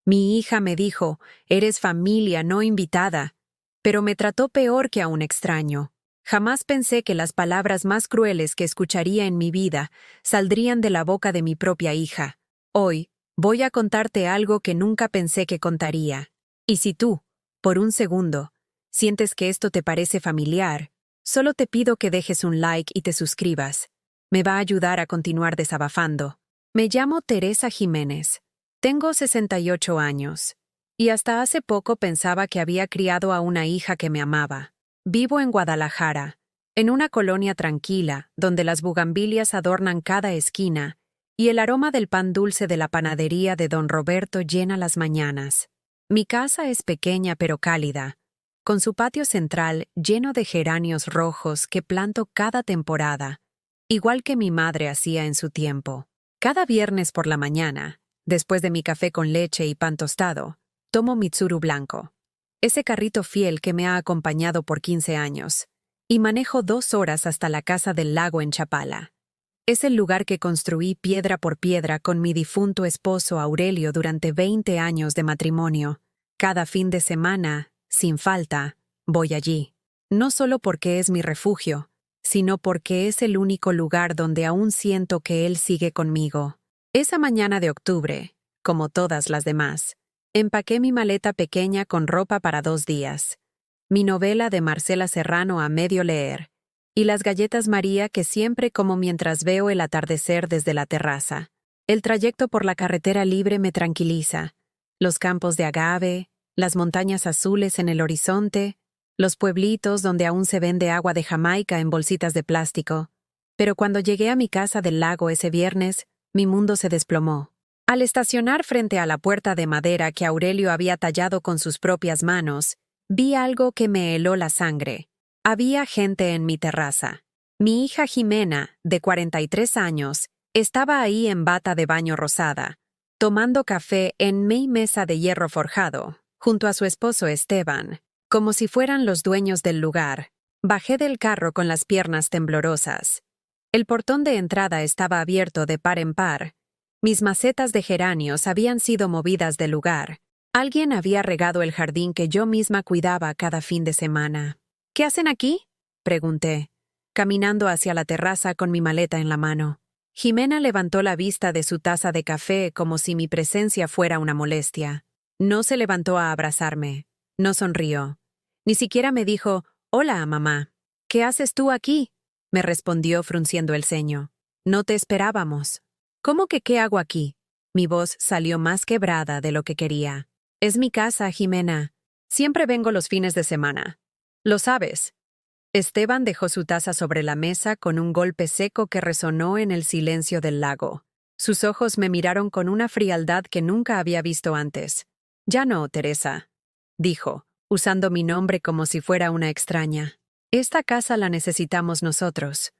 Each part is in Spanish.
Mi hija me dijo, eres familia, no invitada, pero me trató peor que a un extraño. Jamás pensé que las palabras más crueles que escucharía en mi vida saldrían de la boca de mi propia hija. Hoy, voy a contarte algo que nunca pensé que contaría. Y si tú, por un segundo, sientes que esto te parece familiar, solo te pido que dejes un like y te suscribas. Me va a ayudar a continuar desabafando. Me llamo Teresa Jiménez. Tengo 68 años. Y hasta hace poco pensaba que había criado a una hija que me amaba. Vivo en Guadalajara, en una colonia tranquila, donde las bugambilias adornan cada esquina, y el aroma del pan dulce de la panadería de Don Roberto llena las mañanas. Mi casa es pequeña pero cálida, con su patio central lleno de geranios rojos que planto cada temporada, igual que mi madre hacía en su tiempo. Cada viernes por la mañana, después de mi café con leche y pan tostado, tomo Mitsuru blanco, ese carrito fiel que me ha acompañado por 15 años, y manejo 2 horas hasta la casa del lago en Chapala. Es el lugar que construí piedra por piedra con mi difunto esposo Aurelio durante 20 años de matrimonio. Cada fin de semana, sin falta, voy allí. No solo porque es mi refugio, sino porque es el único lugar donde aún siento que él sigue conmigo. Esa mañana de octubre, como todas las demás, empaqué mi maleta pequeña con ropa para 2 días, mi novela de Marcela Serrano a medio leer, y las galletas María que siempre como mientras veo el atardecer desde la terraza. El trayecto por la carretera libre me tranquiliza. Los campos de agave, las montañas azules en el horizonte, los pueblitos donde aún se vende agua de Jamaica en bolsitas de plástico. Pero cuando llegué a mi casa del lago ese viernes, mi mundo se desplomó. Al estacionar frente a la puerta de madera que Aurelio había tallado con sus propias manos, vi algo que me heló la sangre. Había gente en mi terraza. Mi hija Jimena, de 43 años, estaba ahí en bata de baño rosada, tomando café en mi mesa de hierro forjado, junto a su esposo Esteban, como si fueran los dueños del lugar. Bajé del carro con las piernas temblorosas. El portón de entrada estaba abierto de par en par. Mis macetas de geranios habían sido movidas del lugar. Alguien había regado el jardín que yo misma cuidaba cada fin de semana. ¿Qué hacen aquí?, pregunté, caminando hacia la terraza con mi maleta en la mano. Jimena levantó la vista de su taza de café como si mi presencia fuera una molestia. No se levantó a abrazarme. No sonrió. Ni siquiera me dijo, «Hola, mamá. ¿Qué haces tú aquí?», me respondió frunciendo el ceño. «No te esperábamos». «¿Cómo que qué hago aquí?». Mi voz salió más quebrada de lo que quería. «Es mi casa, Jimena. Siempre vengo los fines de semana. Lo sabes». Esteban dejó su taza sobre la mesa con un golpe seco que resonó en el silencio del lago. Sus ojos me miraron con una frialdad que nunca había visto antes. «Ya no, Teresa», dijo, usando mi nombre como si fuera una extraña. «Esta casa la necesitamos nosotros.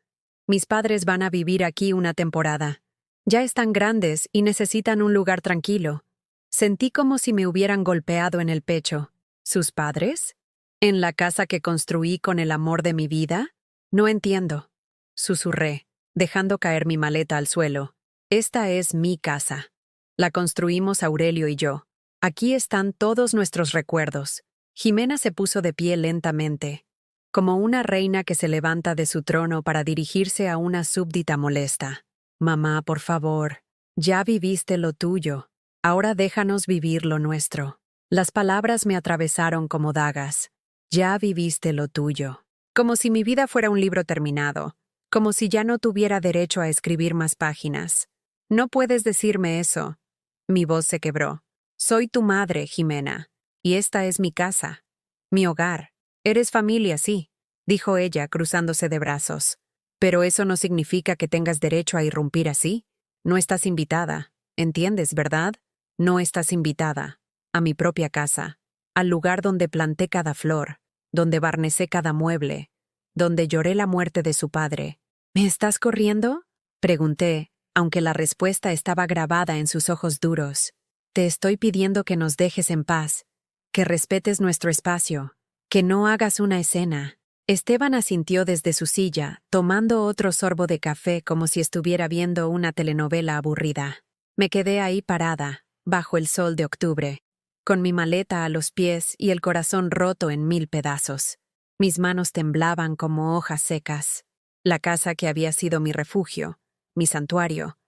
Mis padres van a vivir aquí una temporada. Ya están grandes y necesitan un lugar tranquilo». Sentí como si me hubieran golpeado en el pecho. ¿Sus padres? ¿En la casa que construí con el amor de mi vida? No entiendo. Susurré, dejando caer mi maleta al suelo. Esta es mi casa. La construimos Aurelio y yo. Aquí están todos nuestros recuerdos. Jimena se puso de pie lentamente, como una reina que se levanta de su trono para dirigirse a una súbdita molesta. «Mamá, por favor, ya viviste lo tuyo. Ahora déjanos vivir lo nuestro». Las palabras me atravesaron como dagas. «Ya viviste lo tuyo». Como si mi vida fuera un libro terminado, como si ya no tuviera derecho a escribir más páginas. «No puedes decirme eso». Mi voz se quebró. «Soy tu madre, Jimena, y esta es mi casa, mi hogar. Eres familia, sí», dijo ella, cruzándose de brazos. «Pero eso no significa que tengas derecho a irrumpir así. No estás invitada, ¿entiendes, verdad? No estás invitada a mi propia casa, al lugar donde planté cada flor, donde barnicé cada mueble, donde lloré la muerte de su padre». «¿Me estás corriendo?», pregunté, aunque la respuesta estaba grabada en sus ojos duros. «Te estoy pidiendo que nos dejes en paz, que respetes nuestro espacio, que no hagas una escena». Esteban asintió desde su silla, tomando otro sorbo de café como si estuviera viendo una telenovela aburrida. Me quedé ahí parada, bajo el sol de octubre, con mi maleta a los pies y el corazón roto en 1000 pedazos. Mis manos temblaban como hojas secas. La casa que había sido mi refugio, mi santuario,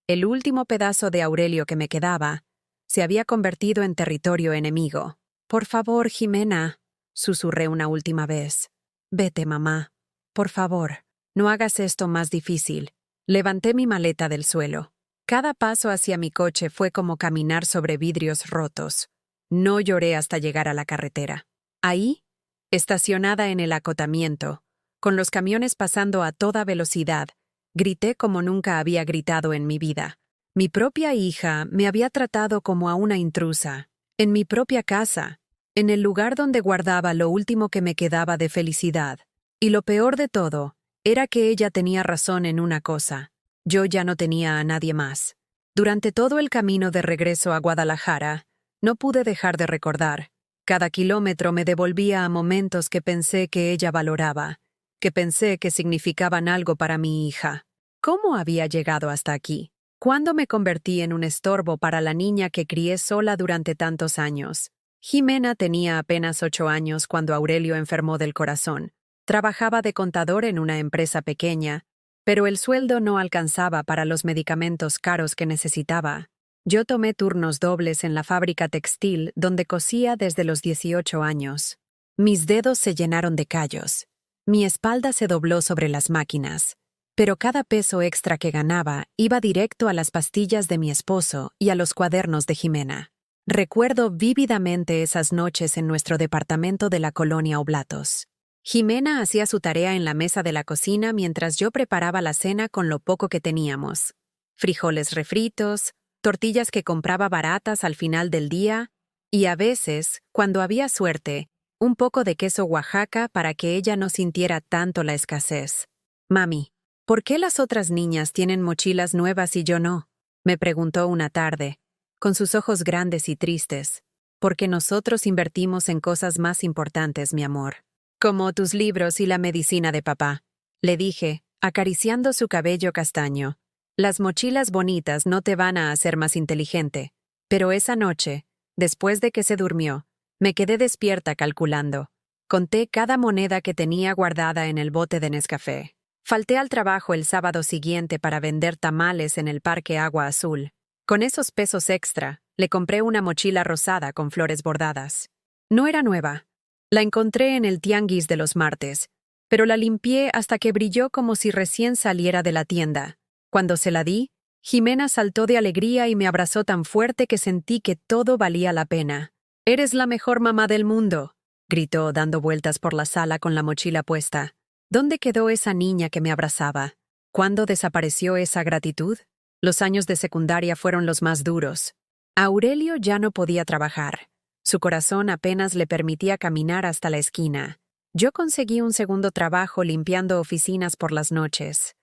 el último pedazo de Aurelio que me quedaba, se había convertido en territorio enemigo. «Por favor, Jimena», susurré una última vez. «Vete, mamá. Por favor, no hagas esto más difícil». Levanté mi maleta del suelo. Cada paso hacia mi coche fue como caminar sobre vidrios rotos. No lloré hasta llegar a la carretera. Ahí, estacionada en el acotamiento, con los camiones pasando a toda velocidad, grité como nunca había gritado en mi vida. Mi propia hija me había tratado como a una intrusa, en mi propia casa, en el lugar donde guardaba lo último que me quedaba de felicidad. Y lo peor de todo, era que ella tenía razón en una cosa. Yo ya no tenía a nadie más. Durante todo el camino de regreso a Guadalajara, no pude dejar de recordar. Cada kilómetro me devolvía a momentos que pensé que ella valoraba, que pensé que significaban algo para mi hija. ¿Cómo había llegado hasta aquí? ¿Cuándo me convertí en un estorbo para la niña que crié sola durante tantos años? Jimena tenía apenas 8 años cuando Aurelio enfermó del corazón. Trabajaba de contador en una empresa pequeña, pero el sueldo no alcanzaba para los medicamentos caros que necesitaba. Yo tomé turnos dobles en la fábrica textil donde cosía desde los 18 años. Mis dedos se llenaron de callos. Mi espalda se dobló sobre las máquinas. Pero cada peso extra que ganaba iba directo a las pastillas de mi esposo y a los cuadernos de Jimena. Recuerdo vívidamente esas noches en nuestro departamento de la colonia Oblatos. Jimena hacía su tarea en la mesa de la cocina mientras yo preparaba la cena con lo poco que teníamos. Frijoles refritos, tortillas que compraba baratas al final del día y a veces, cuando había suerte, un poco de queso Oaxaca para que ella no sintiera tanto la escasez. «Mami, ¿por qué las otras niñas tienen mochilas nuevas y yo no?», me preguntó una tarde, con sus ojos grandes y tristes. «Porque nosotros invertimos en cosas más importantes, mi amor. Como tus libros y la medicina de papá», le dije, acariciando su cabello castaño. «Las mochilas bonitas no te van a hacer más inteligente». Pero esa noche, después de que se durmió, me quedé despierta calculando. Conté cada moneda que tenía guardada en el bote de Nescafé. Falté al trabajo el sábado siguiente para vender tamales en el Parque Agua Azul. Con esos pesos extra, le compré una mochila rosada con flores bordadas. No era nueva. La encontré en el tianguis de los martes, pero la limpié hasta que brilló como si recién saliera de la tienda. Cuando se la di, Jimena saltó de alegría y me abrazó tan fuerte que sentí que todo valía la pena. «Eres la mejor mamá del mundo», gritó dando vueltas por la sala con la mochila puesta. ¿Dónde quedó esa niña que me abrazaba? ¿Cuándo desapareció esa gratitud? Los años de secundaria fueron los más duros. Aurelio ya no podía trabajar. Su corazón apenas le permitía caminar hasta la esquina. Yo conseguí un segundo trabajo limpiando oficinas por las noches.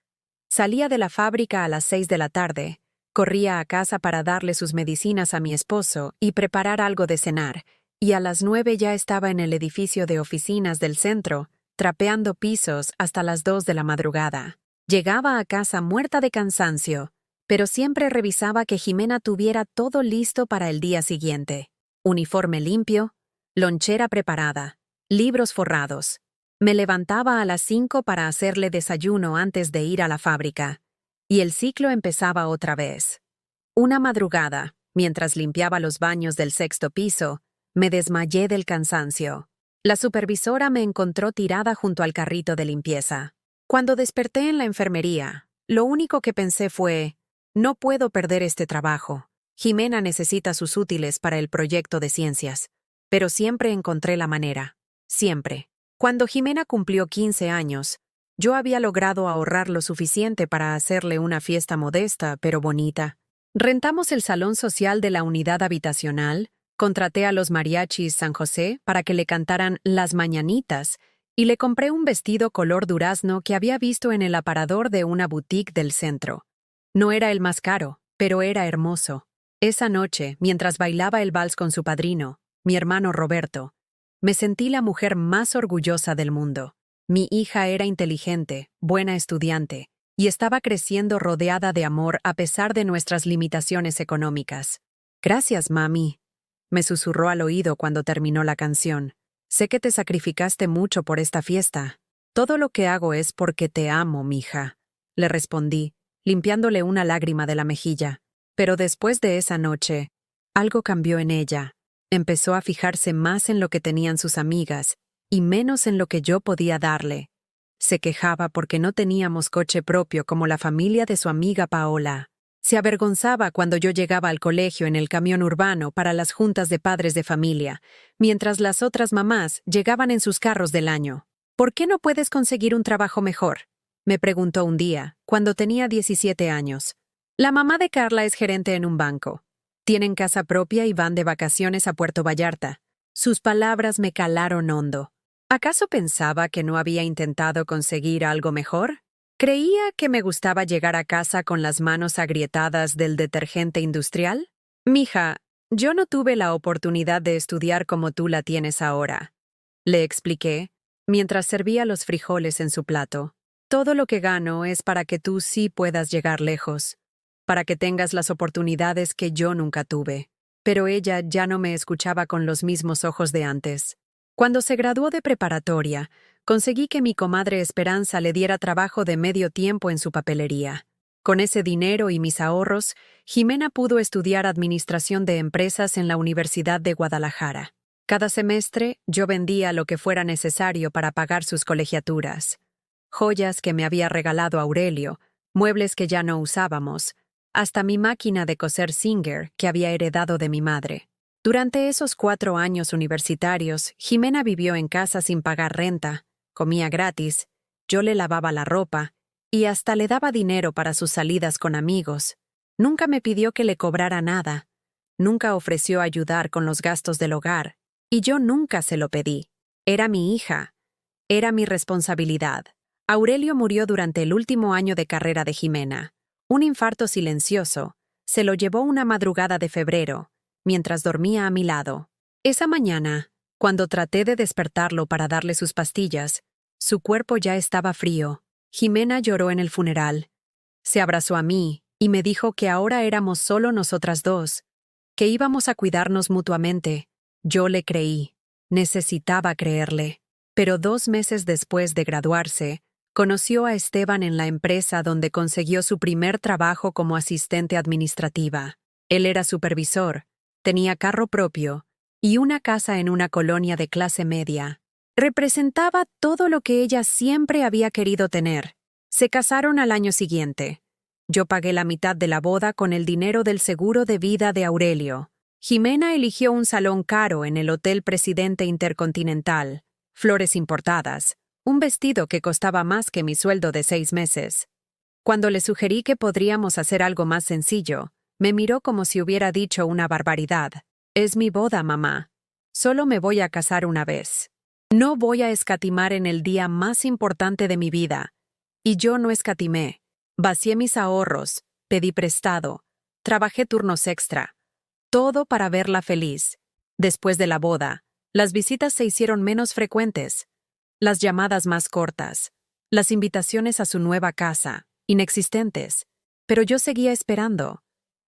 Salía de la fábrica a las 6 de la tarde, corría a casa para darle sus medicinas a mi esposo y preparar algo de cenar, y a las 9 ya estaba en el edificio de oficinas del centro, trapeando pisos hasta las 2 de la madrugada. Llegaba a casa muerta de cansancio, pero siempre revisaba que Jimena tuviera todo listo para el día siguiente. Uniforme limpio, lonchera preparada, libros forrados. Me levantaba a las 5 para hacerle desayuno antes de ir a la fábrica, y el ciclo empezaba otra vez. Una madrugada, mientras limpiaba los baños del 6º piso, me desmayé del cansancio. La supervisora me encontró tirada junto al carrito de limpieza. Cuando desperté en la enfermería, lo único que pensé fue: no puedo perder este trabajo. Jimena necesita sus útiles para el proyecto de ciencias. Pero siempre encontré la manera. Siempre. Cuando Jimena cumplió 15 años, yo había logrado ahorrar lo suficiente para hacerle una fiesta modesta, pero bonita. Rentamos el salón social de la unidad habitacional, contraté a los mariachis San José para que le cantaran Las Mañanitas y le compré un vestido color durazno que había visto en el aparador de una boutique del centro. No era el más caro, pero era hermoso. Esa noche, mientras bailaba el vals con su padrino, mi hermano Roberto, me sentí la mujer más orgullosa del mundo. Mi hija era inteligente, buena estudiante, y estaba creciendo rodeada de amor a pesar de nuestras limitaciones económicas. Gracias, mami, me susurró al oído cuando terminó la canción. Sé que te sacrificaste mucho por esta fiesta. Todo lo que hago es porque te amo, mija, le respondí, limpiándole una lágrima de la mejilla. Pero después de esa noche, algo cambió en ella. Empezó a fijarse más en lo que tenían sus amigas y menos en lo que yo podía darle. Se quejaba porque no teníamos coche propio como la familia de su amiga Paola. Se avergonzaba cuando yo llegaba al colegio en el camión urbano para las juntas de padres de familia, mientras las otras mamás llegaban en sus carros del año. ¿Por qué no puedes conseguir un trabajo mejor?, me preguntó un día, cuando tenía 17 años. La mamá de Carla es gerente en un banco. Tienen casa propia y van de vacaciones a Puerto Vallarta. Sus palabras me calaron hondo. ¿Acaso pensaba que no había intentado conseguir algo mejor? ¿Creía que me gustaba llegar a casa con las manos agrietadas del detergente industrial? Mija, yo no tuve la oportunidad de estudiar como tú la tienes ahora, le expliqué, mientras servía los frijoles en su plato. Todo lo que gano es para que tú sí puedas llegar lejos, para que tengas las oportunidades que yo nunca tuve. Pero ella ya no me escuchaba con los mismos ojos de antes. Cuando se graduó de preparatoria, conseguí que mi comadre Esperanza le diera trabajo de medio tiempo en su papelería. Con ese dinero y mis ahorros, Jimena pudo estudiar Administración de Empresas en la Universidad de Guadalajara. Cada semestre, yo vendía lo que fuera necesario para pagar sus colegiaturas. Joyas que me había regalado Aurelio, muebles que ya no usábamos, hasta mi máquina de coser Singer que había heredado de mi madre. Durante esos 4 años universitarios, Jimena vivió en casa sin pagar renta, comía gratis, yo le lavaba la ropa y hasta le daba dinero para sus salidas con amigos. Nunca me pidió que le cobrara nada, nunca ofreció ayudar con los gastos del hogar, y yo nunca se lo pedí. Era mi hija, era mi responsabilidad. Aurelio murió durante el último año de carrera de Jimena. Un infarto silencioso. Se lo llevó una madrugada de febrero, mientras dormía a mi lado. Esa mañana, cuando traté de despertarlo para darle sus pastillas, su cuerpo ya estaba frío. Jimena lloró en el funeral. Se abrazó a mí y me dijo que ahora éramos solo nosotras dos, que íbamos a cuidarnos mutuamente. Yo le creí. Necesitaba creerle. Pero 2 meses después de graduarse, conoció a Esteban en la empresa donde consiguió su primer trabajo como asistente administrativa. Él era supervisor, tenía carro propio y una casa en una colonia de clase media. Representaba todo lo que ella siempre había querido tener. Se casaron al año siguiente. Yo pagué la mitad de la boda con el dinero del seguro de vida de Aurelio. Jimena eligió un salón caro en el Hotel Presidente Intercontinental, flores importadas, un vestido que costaba más que mi sueldo de 6 meses. Cuando le sugerí que podríamos hacer algo más sencillo, me miró como si hubiera dicho una barbaridad. Es mi boda, mamá. Solo me voy a casar una vez. No voy a escatimar en el día más importante de mi vida. Y yo no escatimé. Vacié mis ahorros, pedí prestado, trabajé turnos extra. Todo para verla feliz. Después de la boda, las visitas se hicieron menos frecuentes. Las llamadas más cortas, las invitaciones a su nueva casa, inexistentes. Pero yo seguía esperando.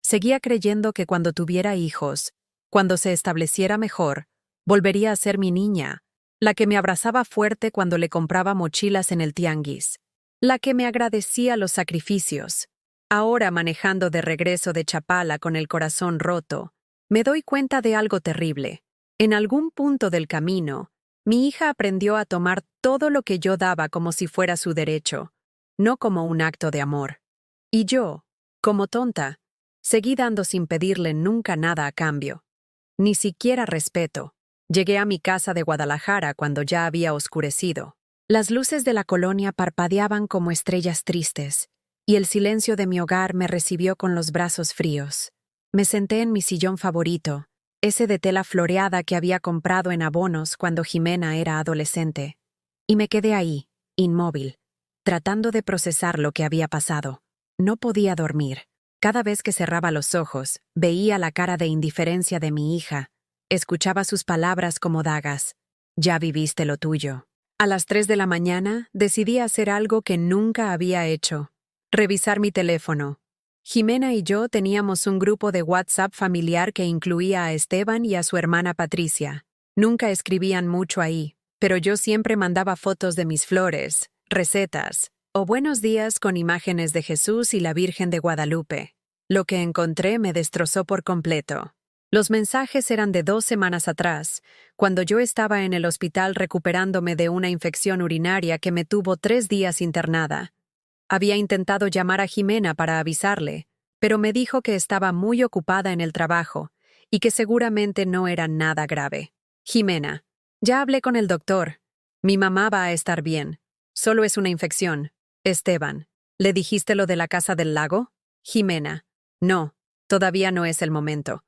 Seguía creyendo que cuando tuviera hijos, cuando se estableciera mejor, volvería a ser mi niña, la que me abrazaba fuerte cuando le compraba mochilas en el tianguis, la que me agradecía los sacrificios. Ahora, manejando de regreso de Chapala con el corazón roto, me doy cuenta de algo terrible. En algún punto del camino, mi hija aprendió a tomar todo lo que yo daba como si fuera su derecho, no como un acto de amor. Y yo, como tonta, seguí dando sin pedirle nunca nada a cambio. Ni siquiera respeto. Llegué a mi casa de Guadalajara cuando ya había oscurecido. Las luces de la colonia parpadeaban como estrellas tristes, y el silencio de mi hogar me recibió con los brazos fríos. Me senté en mi sillón favorito, ese de tela floreada que había comprado en Abonos cuando Jimena era adolescente. Y me quedé ahí, inmóvil, tratando de procesar lo que había pasado. No podía dormir. Cada vez que cerraba los ojos, veía la cara de indiferencia de mi hija. Escuchaba sus palabras como dagas. Ya viviste lo tuyo. A las 3 de la mañana decidí hacer algo que nunca había hecho. Revisar mi teléfono. Jimena y yo teníamos un grupo de WhatsApp familiar que incluía a Esteban y a su hermana Patricia. Nunca escribían mucho ahí, pero yo siempre mandaba fotos de mis flores, recetas, o buenos días con imágenes de Jesús y la Virgen de Guadalupe. Lo que encontré me destrozó por completo. Los mensajes eran de 2 semanas atrás, cuando yo estaba en el hospital recuperándome de una infección urinaria que me tuvo 3 días internada. Había intentado llamar a Jimena para avisarle, pero me dijo que estaba muy ocupada en el trabajo y que seguramente no era nada grave. Jimena, ya hablé con el doctor. Mi mamá va a estar bien. Solo es una infección. Esteban, ¿le dijiste lo de la casa del lago? Jimena, no, todavía no es el momento.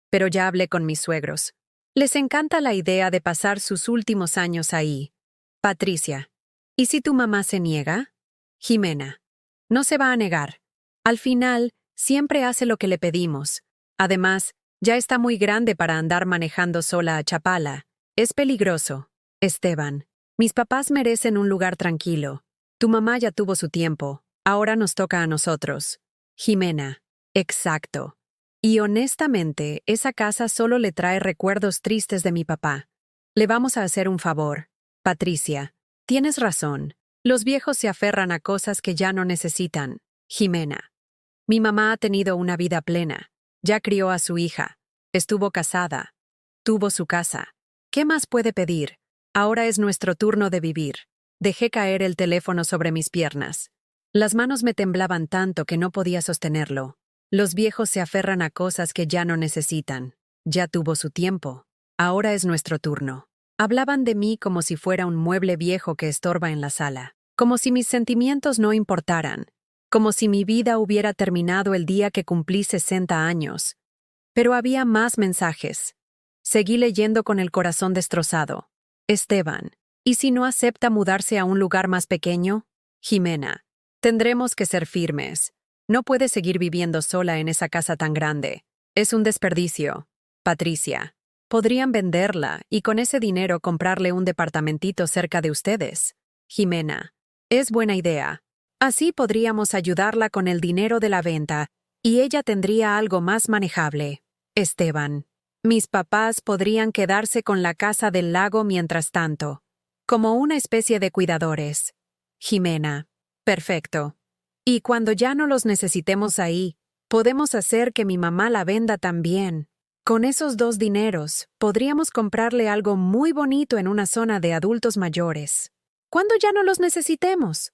Pero ya hablé con mis suegros. Les encanta la idea de pasar sus últimos años ahí. Patricia, ¿y si tu mamá se niega? Jimena, no se va a negar. Al final, siempre hace lo que le pedimos. Además, ya está muy grande para andar manejando sola a Chapala. Es peligroso. Esteban, mis papás merecen un lugar tranquilo. Tu mamá ya tuvo su tiempo. Ahora nos toca a nosotros. Jimena, exacto. Y honestamente, esa casa solo le trae recuerdos tristes de mi papá. Le vamos a hacer un favor. Patricia, tienes razón. Los viejos se aferran a cosas que ya no necesitan. Jimena, mi mamá ha tenido una vida plena. Ya crió a su hija. Estuvo casada. Tuvo su casa. ¿Qué más puede pedir? Ahora es nuestro turno de vivir. Dejé caer el teléfono sobre mis piernas. Las manos me temblaban tanto que no podía sostenerlo. Los viejos se aferran a cosas que ya no necesitan. Ya tuvo su tiempo. Ahora es nuestro turno. Hablaban de mí como si fuera un mueble viejo que estorba en la sala, como si mis sentimientos no importaran, como si mi vida hubiera terminado el día que cumplí 60 años. Pero había más mensajes. Seguí leyendo con el corazón destrozado. Esteban, ¿y si no acepta mudarse a un lugar más pequeño? Jimena, tendremos que ser firmes. No puede seguir viviendo sola en esa casa tan grande. Es un desperdicio. Patricia, podrían venderla y con ese dinero comprarle un departamentito cerca de ustedes. Jimena, es buena idea. Así podríamos ayudarla con el dinero de la venta y ella tendría algo más manejable. Esteban, mis papás podrían quedarse con la casa del lago mientras tanto, como una especie de cuidadores. Jimena, perfecto. Y cuando ya no los necesitemos ahí, podemos hacer que mi mamá la venda también. Con esos 2 dineros, podríamos comprarle algo muy bonito en una zona de adultos mayores. ¿Cuándo ya no los necesitemos?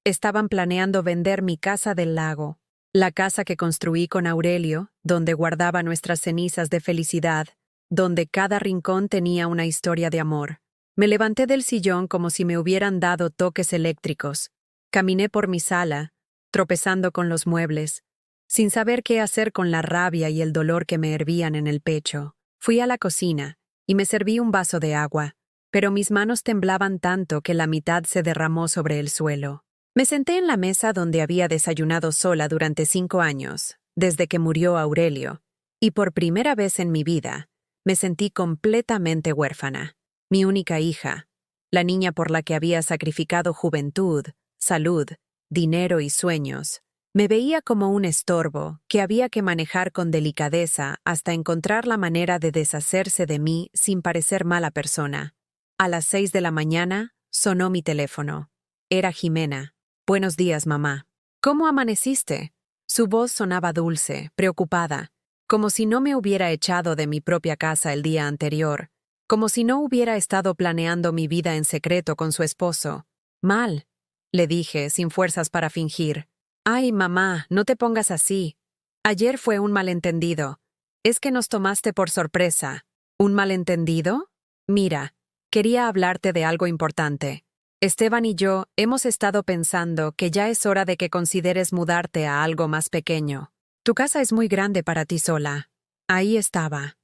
Estaban planeando vender mi casa del lago, la casa que construí con Aurelio, donde guardaba nuestras cenizas de felicidad, donde cada rincón tenía una historia de amor. Me levanté del sillón como si me hubieran dado toques eléctricos. Caminé por mi sala, tropezando con los muebles, sin saber qué hacer con la rabia y el dolor que me hervían en el pecho. Fui a la cocina y me serví un vaso de agua, pero mis manos temblaban tanto que la mitad se derramó sobre el suelo. Me senté en la mesa donde había desayunado sola durante 5 años, desde que murió Aurelio, y por primera vez en mi vida, me sentí completamente huérfana. Mi única hija, la niña por la que había sacrificado juventud, salud, dinero y sueños, me veía como un estorbo que había que manejar con delicadeza hasta encontrar la manera de deshacerse de mí sin parecer mala persona. A las 6 de la mañana sonó mi teléfono. Era Jimena. Buenos días, mamá. ¿Cómo amaneciste? Su voz sonaba dulce, preocupada, como si no me hubiera echado de mi propia casa el día anterior, como si no hubiera estado planeando mi vida en secreto con su esposo. Mal, le dije, sin fuerzas para fingir. Ay, mamá, no te pongas así. Ayer fue un malentendido. Es que nos tomaste por sorpresa. ¿Un malentendido? Mira, quería hablarte de algo importante. Esteban y yo hemos estado pensando que ya es hora de que consideres mudarte a algo más pequeño. Tu casa es muy grande para ti sola. Ahí estaba.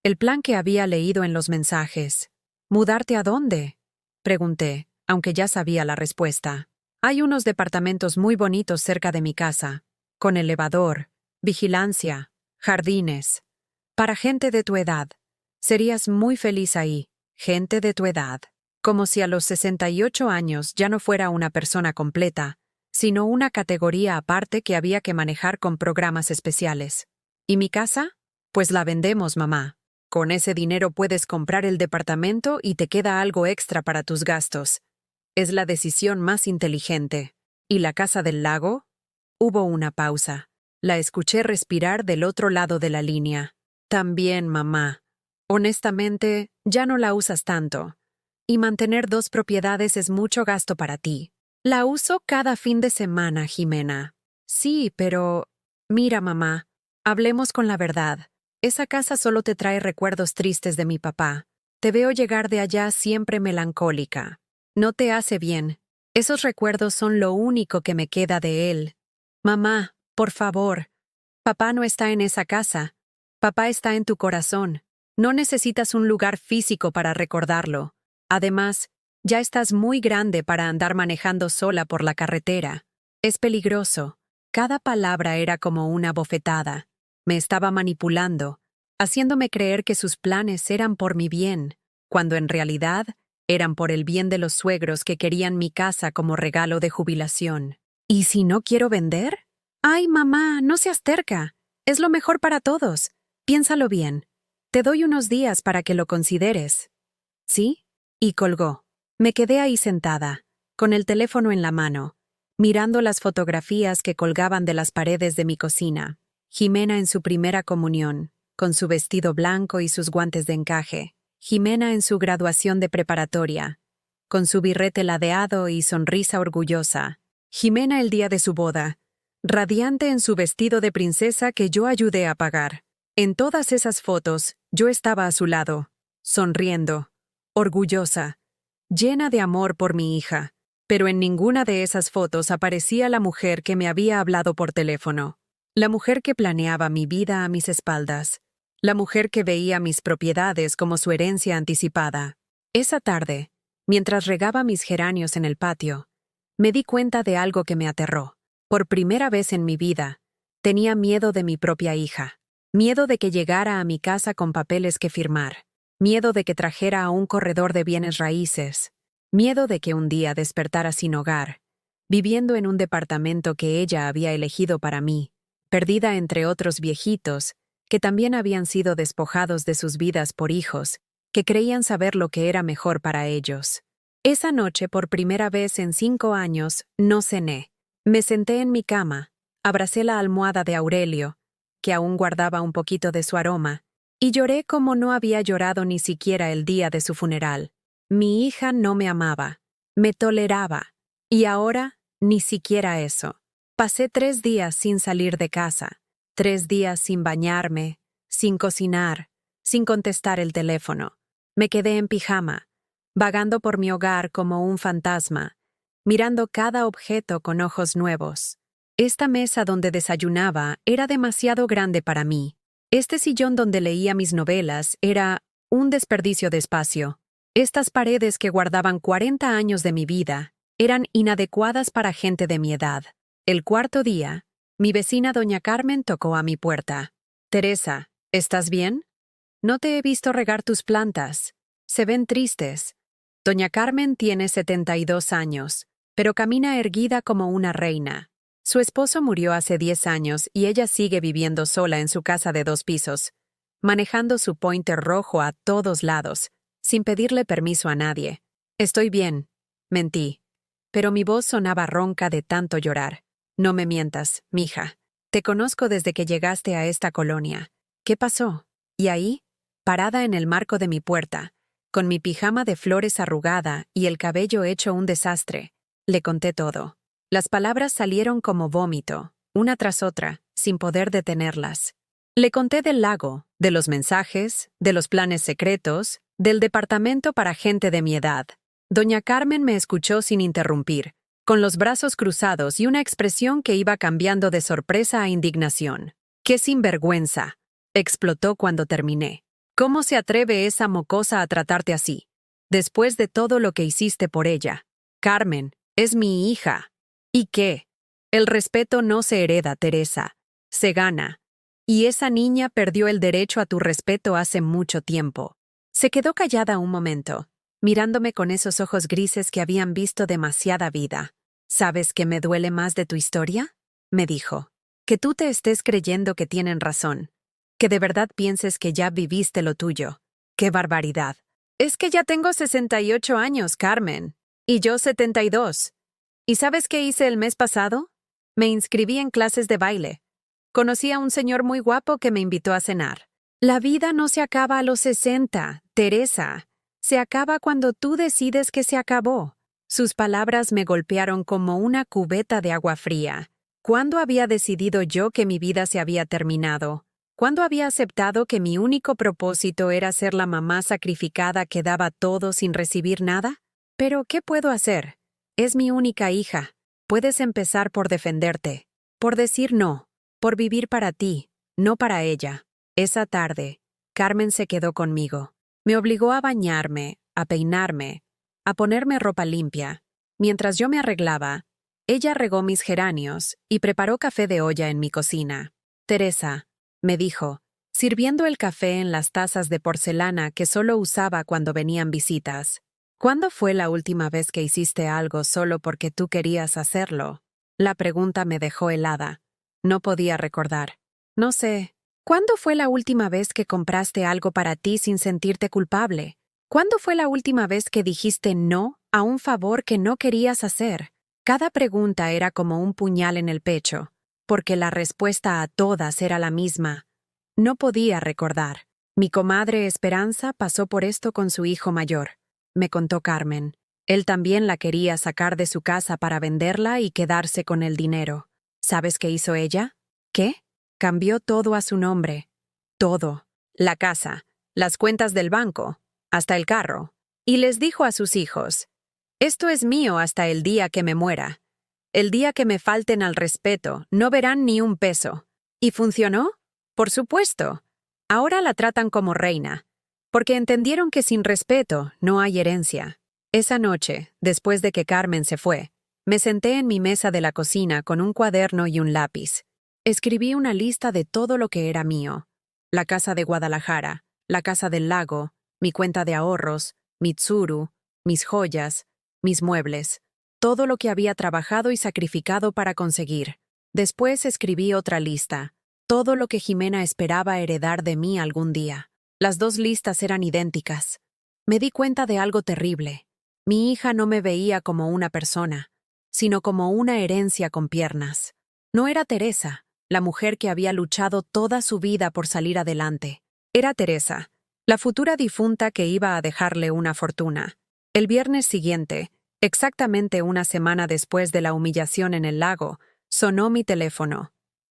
El plan que había leído en los mensajes. ¿Mudarte a dónde? Pregunté, aunque ya sabía la respuesta. Hay unos departamentos muy bonitos cerca de mi casa, con elevador, vigilancia, jardines. Para gente de tu edad. Serías muy feliz ahí. Gente de tu edad. Como si a los 68 años ya no fuera una persona completa, sino una categoría aparte que había que manejar con programas especiales. ¿Y mi casa? Pues la vendemos, mamá. Con ese dinero puedes comprar el departamento y te queda algo extra para tus gastos. Es la decisión más inteligente. ¿Y la casa del lago? Hubo una pausa. La escuché respirar del otro lado de la línea. También, mamá. Honestamente, ya no la usas tanto. Y mantener 2 propiedades es mucho gasto para ti. La uso cada fin de semana, Jimena. Sí, pero... Mira, mamá, hablemos con la verdad. Esa casa solo te trae recuerdos tristes de mi papá. Te veo llegar de allá siempre melancólica. No te hace bien. Esos recuerdos son lo único que me queda de él. Mamá, por favor. Papá no está en esa casa. Papá está en tu corazón. No necesitas un lugar físico para recordarlo. Además, ya estás muy grande para andar manejando sola por la carretera. Es peligroso. Cada palabra era como una bofetada. Me estaba manipulando, haciéndome creer que sus planes eran por mi bien, cuando en realidad eran por el bien de los suegros que querían mi casa como regalo de jubilación. ¿Y si no quiero vender? Ay, mamá, no seas terca. Es lo mejor para todos. Piénsalo bien. Te doy unos días para que lo consideres. ¿Sí? Y colgó. Me quedé ahí sentada, con el teléfono en la mano, mirando las fotografías que colgaban de las paredes de mi cocina. Jimena en su primera comunión, con su vestido blanco y sus guantes de encaje. Jimena en su graduación de preparatoria, con su birrete ladeado y sonrisa orgullosa. Jimena el día de su boda, radiante en su vestido de princesa que yo ayudé a pagar. En todas esas fotos, yo estaba a su lado, sonriendo, orgullosa, llena de amor por mi hija, pero en ninguna de esas fotos aparecía la mujer que me había hablado por teléfono. La mujer que planeaba mi vida a mis espaldas. La mujer que veía mis propiedades como su herencia anticipada. Esa tarde, mientras regaba mis geranios en el patio, me di cuenta de algo que me aterró. Por primera vez en mi vida, tenía miedo de mi propia hija. Miedo de que llegara a mi casa con papeles que firmar. Miedo de que trajera a un corredor de bienes raíces. Miedo de que un día despertara sin hogar, viviendo en un departamento que ella había elegido para mí, perdida entre otros viejitos, que también habían sido despojados de sus vidas por hijos, que creían saber lo que era mejor para ellos. Esa noche, por primera vez en 5 años, no cené. Me senté en mi cama, abracé la almohada de Aurelio, que aún guardaba un poquito de su aroma, y lloré como no había llorado ni siquiera el día de su funeral. Mi hija no me amaba, me toleraba, y ahora ni siquiera eso. Pasé 3 días sin salir de casa, 3 días sin bañarme, sin cocinar, sin contestar el teléfono. Me quedé en pijama, vagando por mi hogar como un fantasma, mirando cada objeto con ojos nuevos. Esta mesa donde desayunaba era demasiado grande para mí. Este sillón donde leía mis novelas era un desperdicio de espacio. Estas paredes que guardaban 40 años de mi vida eran inadecuadas para gente de mi edad. El cuarto día, mi vecina doña Carmen tocó a mi puerta. «Teresa, ¿estás bien? No te he visto regar tus plantas. Se ven tristes». Doña Carmen tiene 72 años, pero camina erguida como una reina. Su esposo murió hace 10 años y ella sigue viviendo sola en su casa de 2 pisos, manejando su Pointer rojo a todos lados, sin pedirle permiso a nadie. «Estoy bien», mentí, pero mi voz sonaba ronca de tanto llorar. «No me mientas, mija. Te conozco desde que llegaste a esta colonia. ¿Qué pasó?» Y ahí, parada en el marco de mi puerta, con mi pijama de flores arrugada y el cabello hecho un desastre, le conté todo. Las palabras salieron como vómito, una tras otra, sin poder detenerlas. Le conté del lago, de los mensajes, de los planes secretos, del departamento para gente de mi edad. Doña Carmen me escuchó sin interrumpir, con los brazos cruzados y una expresión que iba cambiando de sorpresa a indignación. «¡Qué sinvergüenza!», explotó cuando terminé. «¿Cómo se atreve esa mocosa a tratarte así? Después de todo lo que hiciste por ella. Carmen, es mi hija». «¿Y qué? El respeto no se hereda, Teresa. Se gana. Y esa niña perdió el derecho a tu respeto hace mucho tiempo». Se quedó callada un momento, mirándome con esos ojos grises que habían visto demasiada vida. ¿Sabes qué me duele más de tu historia? Me dijo. Que tú te estés creyendo que tienen razón. Que de verdad pienses que ya viviste lo tuyo. ¡Qué barbaridad! Es que ya tengo 68 años, Carmen. Y yo 72. ¿Y sabes qué hice el mes pasado? Me inscribí en clases de baile. Conocí a un señor muy guapo que me invitó a cenar. La vida no se acaba a los 60, Teresa. Se acaba cuando tú decides que se acabó. Sus palabras me golpearon como una cubeta de agua fría. ¿Cuándo había decidido yo que mi vida se había terminado? ¿Cuándo había aceptado que mi único propósito era ser la mamá sacrificada que daba todo sin recibir nada? Pero, ¿qué puedo hacer? Es mi única hija. Puedes empezar por defenderte, por decir no, por vivir para ti, no para ella. Esa tarde, Carmen se quedó conmigo. Me obligó a bañarme, a peinarme, a ponerme ropa limpia. Mientras yo me arreglaba, ella regó mis geranios y preparó café de olla en mi cocina. Teresa, me dijo, sirviendo el café en las tazas de porcelana que solo usaba cuando venían visitas. ¿Cuándo fue la última vez que hiciste algo solo porque tú querías hacerlo? La pregunta me dejó helada. No podía recordar. No sé. ¿Cuándo fue la última vez que compraste algo para ti sin sentirte culpable? ¿Cuándo fue la última vez que dijiste no a un favor que no querías hacer? Cada pregunta era como un puñal en el pecho, porque la respuesta a todas era la misma. No podía recordar. Mi comadre Esperanza pasó por esto con su hijo mayor, me contó Carmen. Él también la quería sacar de su casa para venderla y quedarse con el dinero. ¿Sabes qué hizo ella? ¿Qué? Cambió todo a su nombre. Todo. La casa, las cuentas del banco, hasta el carro. Y les dijo a sus hijos, esto es mío hasta el día que me muera. El día que me falten al respeto, no verán ni un peso. ¿Y funcionó? Por supuesto. Ahora la tratan como reina, porque entendieron que sin respeto no hay herencia. Esa noche, después de que Carmen se fue, me senté en mi mesa de la cocina con un cuaderno y un lápiz. Escribí una lista de todo lo que era mío. La casa de Guadalajara, la casa del lago, mi cuenta de ahorros, Mitsuru, mis joyas, mis muebles, todo lo que había trabajado y sacrificado para conseguir. Después escribí otra lista, todo lo que Jimena esperaba heredar de mí algún día. Las dos listas eran idénticas. Me di cuenta de algo terrible. Mi hija no me veía como una persona, sino como una herencia con piernas. No era Teresa, la mujer que había luchado toda su vida por salir adelante. Era Teresa, la futura difunta que iba a dejarle una fortuna. El viernes siguiente, exactamente una semana después de la humillación en el lago, sonó mi teléfono.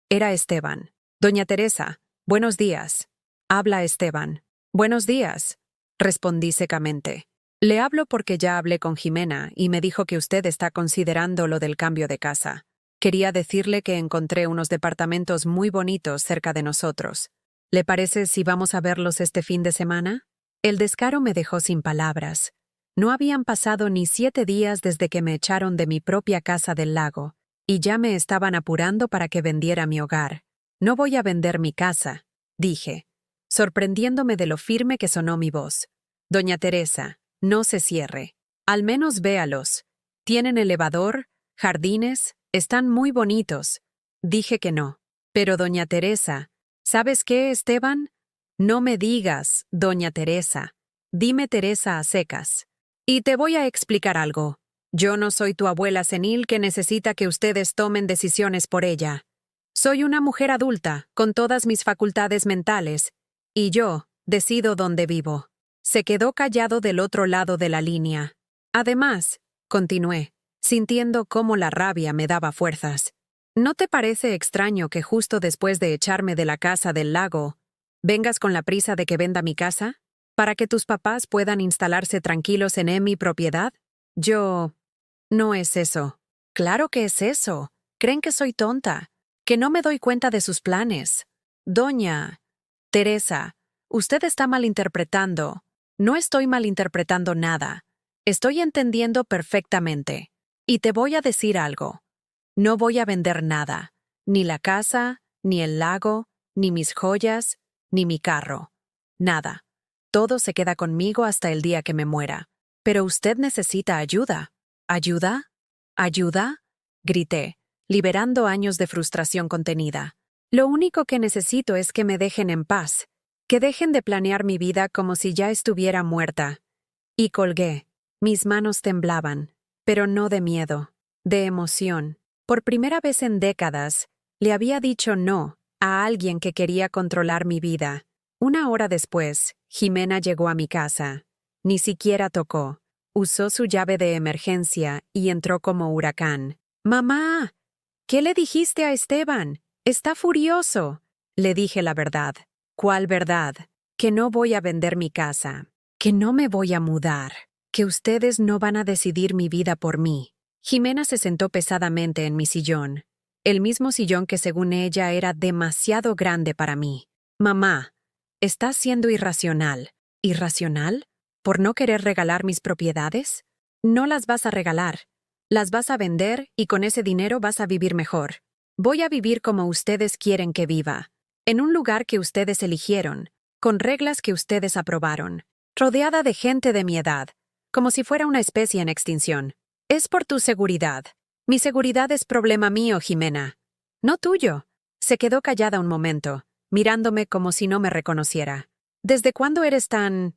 Era Esteban. Doña Teresa, buenos días. Habla Esteban. Buenos días, respondí secamente. Le hablo porque ya hablé con Jimena y me dijo que usted está considerando lo del cambio de casa. Quería decirle que encontré unos departamentos muy bonitos cerca de nosotros. ¿Le parece si vamos a verlos este fin de semana? El descaro me dejó sin palabras. No habían pasado ni 7 días desde que me echaron de mi propia casa del lago, y ya me estaban apurando para que vendiera mi hogar. No voy a vender mi casa, dije, sorprendiéndome de lo firme que sonó mi voz. Doña Teresa, no se cierre. Al menos véalos. ¿Tienen elevador? ¿Jardines? Están muy bonitos. Dije que no. Pero doña Teresa, ¿sabes qué, Esteban? No me digas, doña Teresa. Dime Teresa a secas. Y te voy a explicar algo. Yo no soy tu abuela senil que necesita que ustedes tomen decisiones por ella. Soy una mujer adulta, con todas mis facultades mentales, y yo decido dónde vivo. Se quedó callado del otro lado de la línea. Además, continué, sintiendo cómo la rabia me daba fuerzas. ¿No te parece extraño que justo después de echarme de la casa del lago, vengas con la prisa de que venda mi casa? ¿Para que tus papás puedan instalarse tranquilos en mi propiedad? No es eso. Claro que es eso. Creen que soy tonta, que no me doy cuenta de sus planes. Doña Teresa, usted está malinterpretando. No estoy malinterpretando nada. Estoy entendiendo perfectamente. Y te voy a decir algo. No voy a vender nada. Ni la casa, ni el lago, ni mis joyas, ni mi carro. Nada. Todo se queda conmigo hasta el día que me muera. Pero usted necesita ayuda. ¿Ayuda? ¿Ayuda? grité, liberando años de frustración contenida. Lo único que necesito es que me dejen en paz, que dejen de planear mi vida como si ya estuviera muerta. Y colgué. Mis manos temblaban, pero no de miedo, de emoción. Por primera vez en décadas, le había dicho no a alguien que quería controlar mi vida. Una hora después, Jimena llegó a mi casa. Ni siquiera tocó. Usó su llave de emergencia y entró como huracán. «¡Mamá! ¿Qué le dijiste a Esteban? Está furioso». Le dije la verdad. ¿Cuál verdad? Que no voy a vender mi casa, que no me voy a mudar, que ustedes no van a decidir mi vida por mí. Jimena se sentó pesadamente en mi sillón, el mismo sillón que según ella era demasiado grande para mí. «Mamá, estás siendo irracional». ¿Irracional? ¿Por no querer regalar mis propiedades? No las vas a regalar. Las vas a vender y con ese dinero vas a vivir mejor. Voy a vivir como ustedes quieren que viva, en un lugar que ustedes eligieron, con reglas que ustedes aprobaron, rodeada de gente de mi edad, como si fuera una especie en extinción. Es por tu seguridad. Mi seguridad es problema mío, Jimena, no tuyo. Se quedó callada un momento, mirándome como si no me reconociera. ¿Desde cuándo eres tan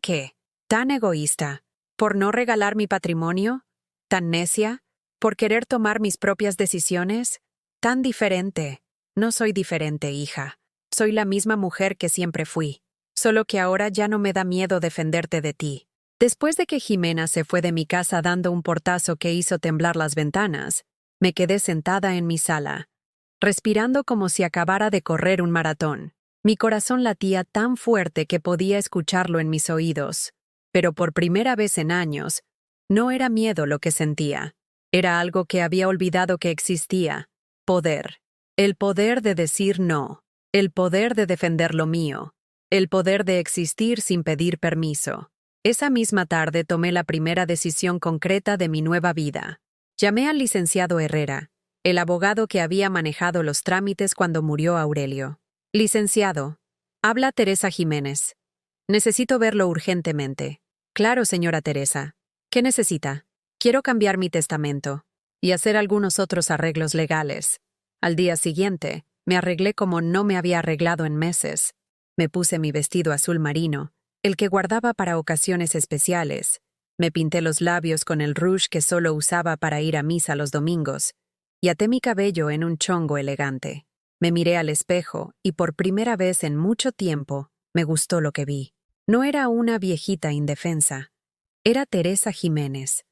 qué? ¿Tan egoísta? ¿Por no regalar mi patrimonio? ¿Tan necia? ¿Por querer tomar mis propias decisiones? Tan diferente. No soy diferente, hija. Soy la misma mujer que siempre fui. Solo que ahora ya no me da miedo defenderte de ti. Después de que Jimena se fue de mi casa dando un portazo que hizo temblar las ventanas, me quedé sentada en mi sala, respirando como si acabara de correr un maratón. Mi corazón latía tan fuerte que podía escucharlo en mis oídos. Pero por primera vez en años, no era miedo lo que sentía. Era algo que había olvidado que existía. Poder. El poder de decir no. El poder de defender lo mío. El poder de existir sin pedir permiso. Esa misma tarde tomé la primera decisión concreta de mi nueva vida. Llamé al licenciado Herrera, el abogado que había manejado los trámites cuando murió Aurelio. «Licenciado, habla Teresa Jiménez. Necesito verlo urgentemente». «Claro, señora Teresa. ¿Qué necesita?» «Quiero cambiar mi testamento y hacer algunos otros arreglos legales». Al día siguiente, me arreglé como no me había arreglado en meses. Me puse mi vestido azul marino, el que guardaba para ocasiones especiales. Me pinté los labios con el rouge que solo usaba para ir a misa los domingos, y até mi cabello en un chongo elegante. Me miré al espejo y por primera vez en mucho tiempo me gustó lo que vi. No era una viejita indefensa. Era Teresa Jiménez,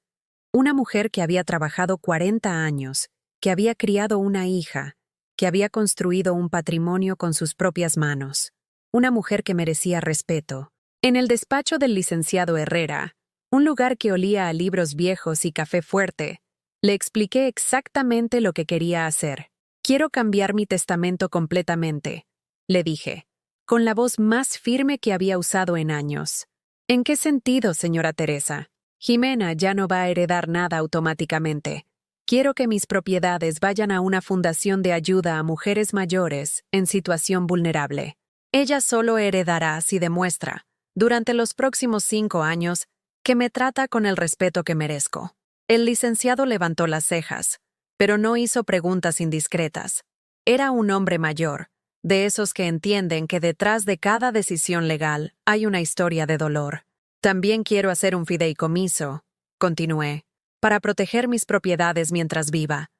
una mujer que había trabajado 40 años, que había criado una hija, que había construido un patrimonio con sus propias manos. Una mujer que merecía respeto. En el despacho del licenciado Herrera, un lugar que olía a libros viejos y café fuerte, le expliqué exactamente lo que quería hacer. «Quiero cambiar mi testamento completamente», le dije, con la voz más firme que había usado en años. «¿En qué sentido, señora Teresa? Jimena ya no va a heredar nada automáticamente. Quiero que mis propiedades vayan a una fundación de ayuda a mujeres mayores en situación vulnerable. Ella solo heredará si demuestra, durante los próximos 5 años, que me trata con el respeto que merezco». El licenciado levantó las cejas, pero no hizo preguntas indiscretas. Era un hombre mayor, de esos que entienden que detrás de cada decisión legal hay una historia de dolor. «También quiero hacer un fideicomiso», continué, «para proteger mis propiedades mientras viva.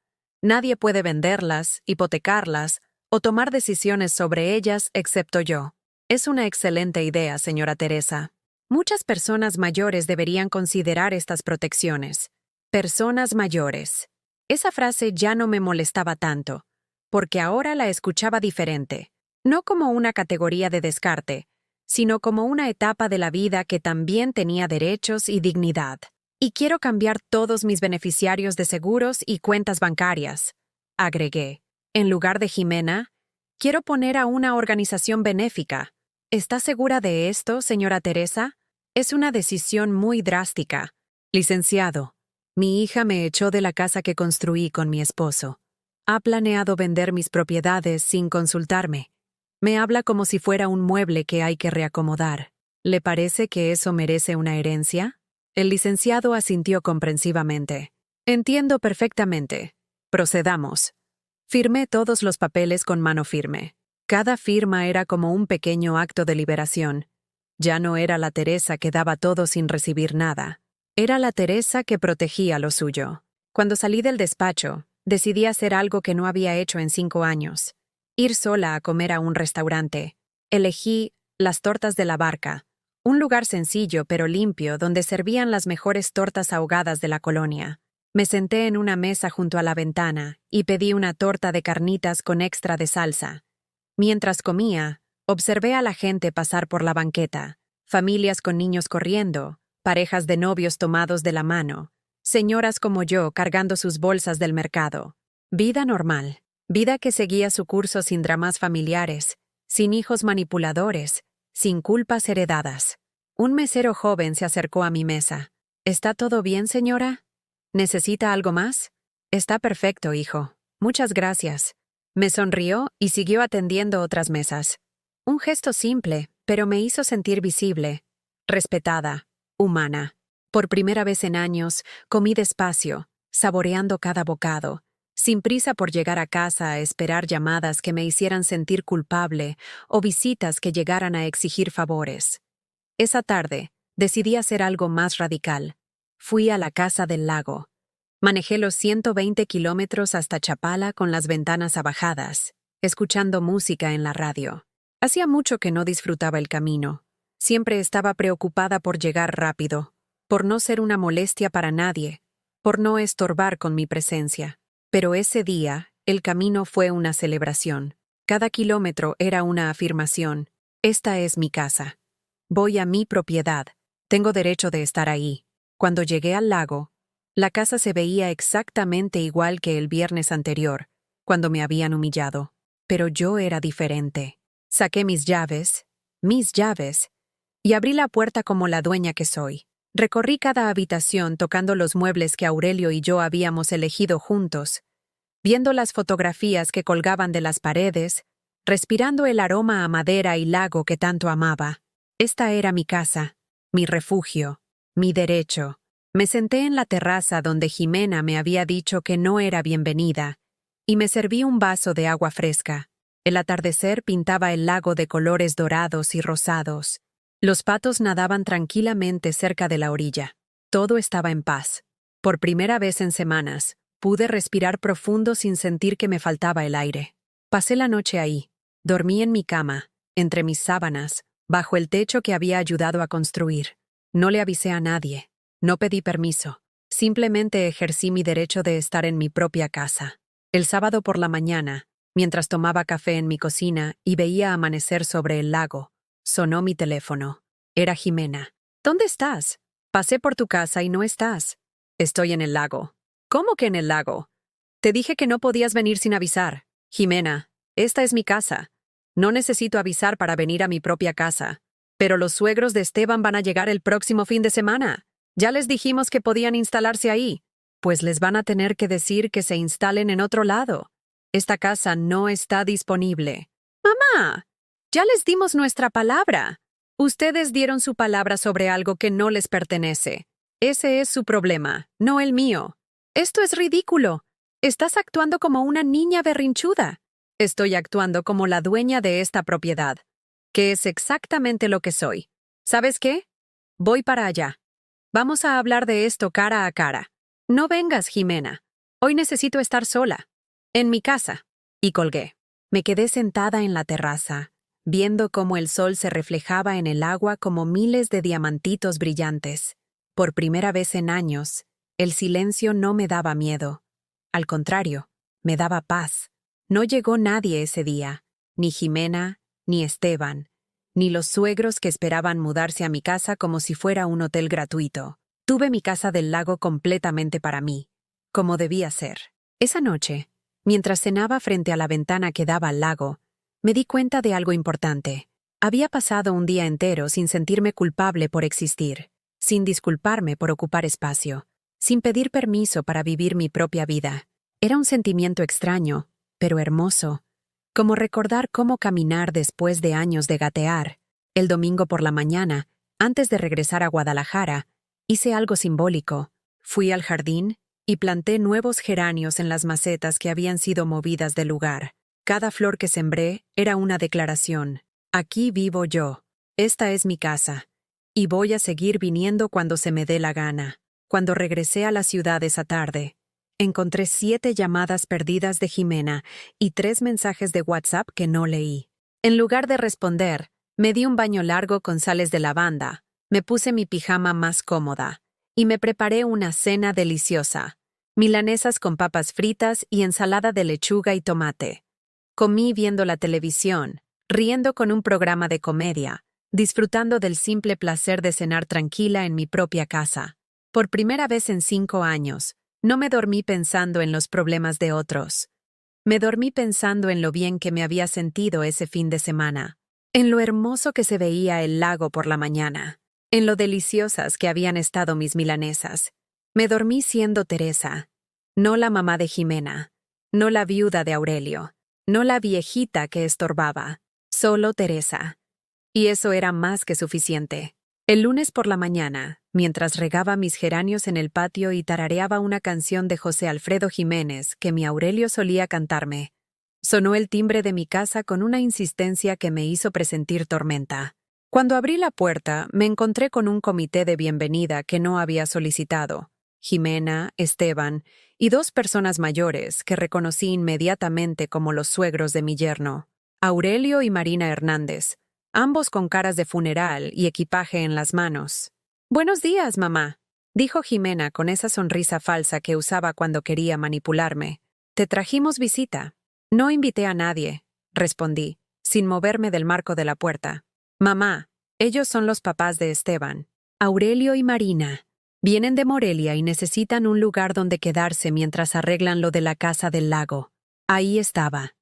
Nadie puede venderlas, hipotecarlas o tomar decisiones sobre ellas excepto yo». «Es una excelente idea, señora Teresa. Muchas personas mayores deberían considerar estas protecciones». Personas mayores. Esa frase ya no me molestaba tanto, porque ahora la escuchaba diferente, no como una categoría de descarte, sino como una etapa de la vida que también tenía derechos y dignidad. «Y quiero cambiar todos mis beneficiarios de seguros y cuentas bancarias», agregué. «En lugar de Jimena, quiero poner a una organización benéfica». «¿Está segura de esto, señora Teresa? Es una decisión muy drástica». «Licenciado, mi hija me echó de la casa que construí con mi esposo. Ha planeado vender mis propiedades sin consultarme. Me habla como si fuera un mueble que hay que reacomodar. ¿Le parece que eso merece una herencia?» El licenciado asintió comprensivamente. Entiendo perfectamente. Procedamos. Firmé todos los papeles con mano firme. Cada firma era como un pequeño acto de liberación. Ya no era la Teresa que daba todo sin recibir nada. Era la Teresa que protegía lo suyo. Cuando salí del despacho, decidí hacer algo que no había hecho en 5 años. Ir sola a comer a un restaurante. Elegí Las Tortas de la Barca, un lugar sencillo pero limpio donde servían las mejores tortas ahogadas de la colonia. Me senté en una mesa junto a la ventana y pedí una torta de carnitas con extra de salsa. Mientras comía, observé a la gente pasar por la banqueta, familias con niños corriendo, parejas de novios tomados de la mano, señoras como yo cargando sus bolsas del mercado. Vida normal, vida que seguía su curso sin dramas familiares, sin hijos manipuladores, sin culpas heredadas. Un mesero joven se acercó a mi mesa. ¿Está todo bien, señora? ¿Necesita algo más? Está perfecto, hijo. Muchas gracias. Me sonrió y siguió atendiendo otras mesas. Un gesto simple, pero me hizo sentir visible, respetada, humana. Por primera vez en años, comí despacio, saboreando cada bocado, sin prisa por llegar a casa a esperar llamadas que me hicieran sentir culpable o visitas que llegaran a exigir favores. Esa tarde, decidí hacer algo más radical. Fui a la Casa del Lago. Manejé los 120 kilómetros hasta Chapala con las ventanas abajadas, escuchando música en la radio. Hacía mucho que no disfrutaba el camino. Siempre estaba preocupada por llegar rápido, por no ser una molestia para nadie, por no estorbar con mi presencia. Pero ese día, el camino fue una celebración. Cada kilómetro era una afirmación. Esta es mi casa. Voy a mi propiedad. Tengo derecho de estar ahí. Cuando llegué al lago, la casa se veía exactamente igual que el viernes anterior, cuando me habían humillado. Pero yo era diferente. Saqué mis llaves, y abrí la puerta como la dueña que soy. Recorrí cada habitación tocando los muebles que Aurelio y yo habíamos elegido juntos, viendo las fotografías que colgaban de las paredes, respirando el aroma a madera y lago que tanto amaba. Esta era mi casa, mi refugio, mi derecho. Me senté en la terraza donde Jimena me había dicho que no era bienvenida, y me serví un vaso de agua fresca. El atardecer pintaba el lago de colores dorados y rosados. Los patos nadaban tranquilamente cerca de la orilla. Todo estaba en paz. Por primera vez en semanas, pude respirar profundo sin sentir que me faltaba el aire. Pasé la noche ahí. Dormí en mi cama, entre mis sábanas, bajo el techo que había ayudado a construir. No le avisé a nadie. No pedí permiso. Simplemente ejercí mi derecho de estar en mi propia casa. El sábado por la mañana, mientras tomaba café en mi cocina y veía amanecer sobre el lago, sonó mi teléfono. Era Jimena. ¿Dónde estás? Pasé por tu casa y no estás. Estoy en el lago. ¿Cómo que en el lago? Te dije que no podías venir sin avisar. Jimena, esta es mi casa. No necesito avisar para venir a mi propia casa. Pero los suegros de Esteban van a llegar el próximo fin de semana. Ya les dijimos que podían instalarse ahí. Pues les van a tener que decir que se instalen en otro lado. Esta casa no está disponible. ¡Mamá! Ya les dimos nuestra palabra. Ustedes dieron su palabra sobre algo que no les pertenece. Ese es su problema, no el mío. Esto es ridículo. Estás actuando como una niña berrinchuda. Estoy actuando como la dueña de esta propiedad, que es exactamente lo que soy. ¿Sabes qué? Voy para allá. Vamos a hablar de esto cara a cara. No vengas, Jimena. Hoy necesito estar sola. En mi casa. Y colgué. Me quedé sentada en la terraza, viendo cómo el sol se reflejaba en el agua como miles de diamantitos brillantes. Por primera vez en años, el silencio no me daba miedo. Al contrario, me daba paz. No llegó nadie ese día, ni Jimena, ni Esteban, ni los suegros que esperaban mudarse a mi casa como si fuera un hotel gratuito. Tuve mi casa del lago completamente para mí, como debía ser. Esa noche, mientras cenaba frente a la ventana que daba al lago, me di cuenta de algo importante. Había pasado un día entero sin sentirme culpable por existir, sin disculparme por ocupar espacio, sin pedir permiso para vivir mi propia vida. Era un sentimiento extraño, pero hermoso, como recordar cómo caminar después de años de gatear. El domingo por la mañana, antes de regresar a Guadalajara, hice algo simbólico. Fui al jardín y planté nuevos geranios en las macetas que habían sido movidas del lugar. Cada flor que sembré era una declaración. Aquí vivo yo. Esta es mi casa. Y voy a seguir viniendo cuando se me dé la gana. Cuando regresé a la ciudad esa tarde, encontré 7 llamadas perdidas de Jimena y 3 mensajes de WhatsApp que no leí. En lugar de responder, me di un baño largo con sales de lavanda, me puse mi pijama más cómoda y me preparé una cena deliciosa. Milanesas con papas fritas y ensalada de lechuga y tomate. Comí viendo la televisión, riendo con un programa de comedia, disfrutando del simple placer de cenar tranquila en mi propia casa. Por primera vez en 5 años, no me dormí pensando en los problemas de otros. Me dormí pensando en lo bien que me había sentido ese fin de semana, en lo hermoso que se veía el lago por la mañana, en lo deliciosas que habían estado mis milanesas. Me dormí siendo Teresa, no la mamá de Jimena, no la viuda de Aurelio, no la viejita que estorbaba, solo Teresa. Y eso era más que suficiente. El lunes por la mañana, mientras regaba mis geranios en el patio y tarareaba una canción de José Alfredo Jiménez que mi Aurelio solía cantarme, sonó el timbre de mi casa con una insistencia que me hizo presentir tormenta. Cuando abrí la puerta, me encontré con un comité de bienvenida que no había solicitado. Jimena, Esteban y 2 personas mayores que reconocí inmediatamente como los suegros de mi yerno, Aurelio y Marina Hernández, ambos con caras de funeral y equipaje en las manos. «Buenos días, mamá», dijo Jimena con esa sonrisa falsa que usaba cuando quería manipularme. «Te trajimos visita». «No invité a nadie», respondí, sin moverme del marco de la puerta. «Mamá, ellos son los papás de Esteban, Aurelio y Marina. Vienen de Morelia y necesitan un lugar donde quedarse mientras arreglan lo de la casa del lago». Ahí estaba.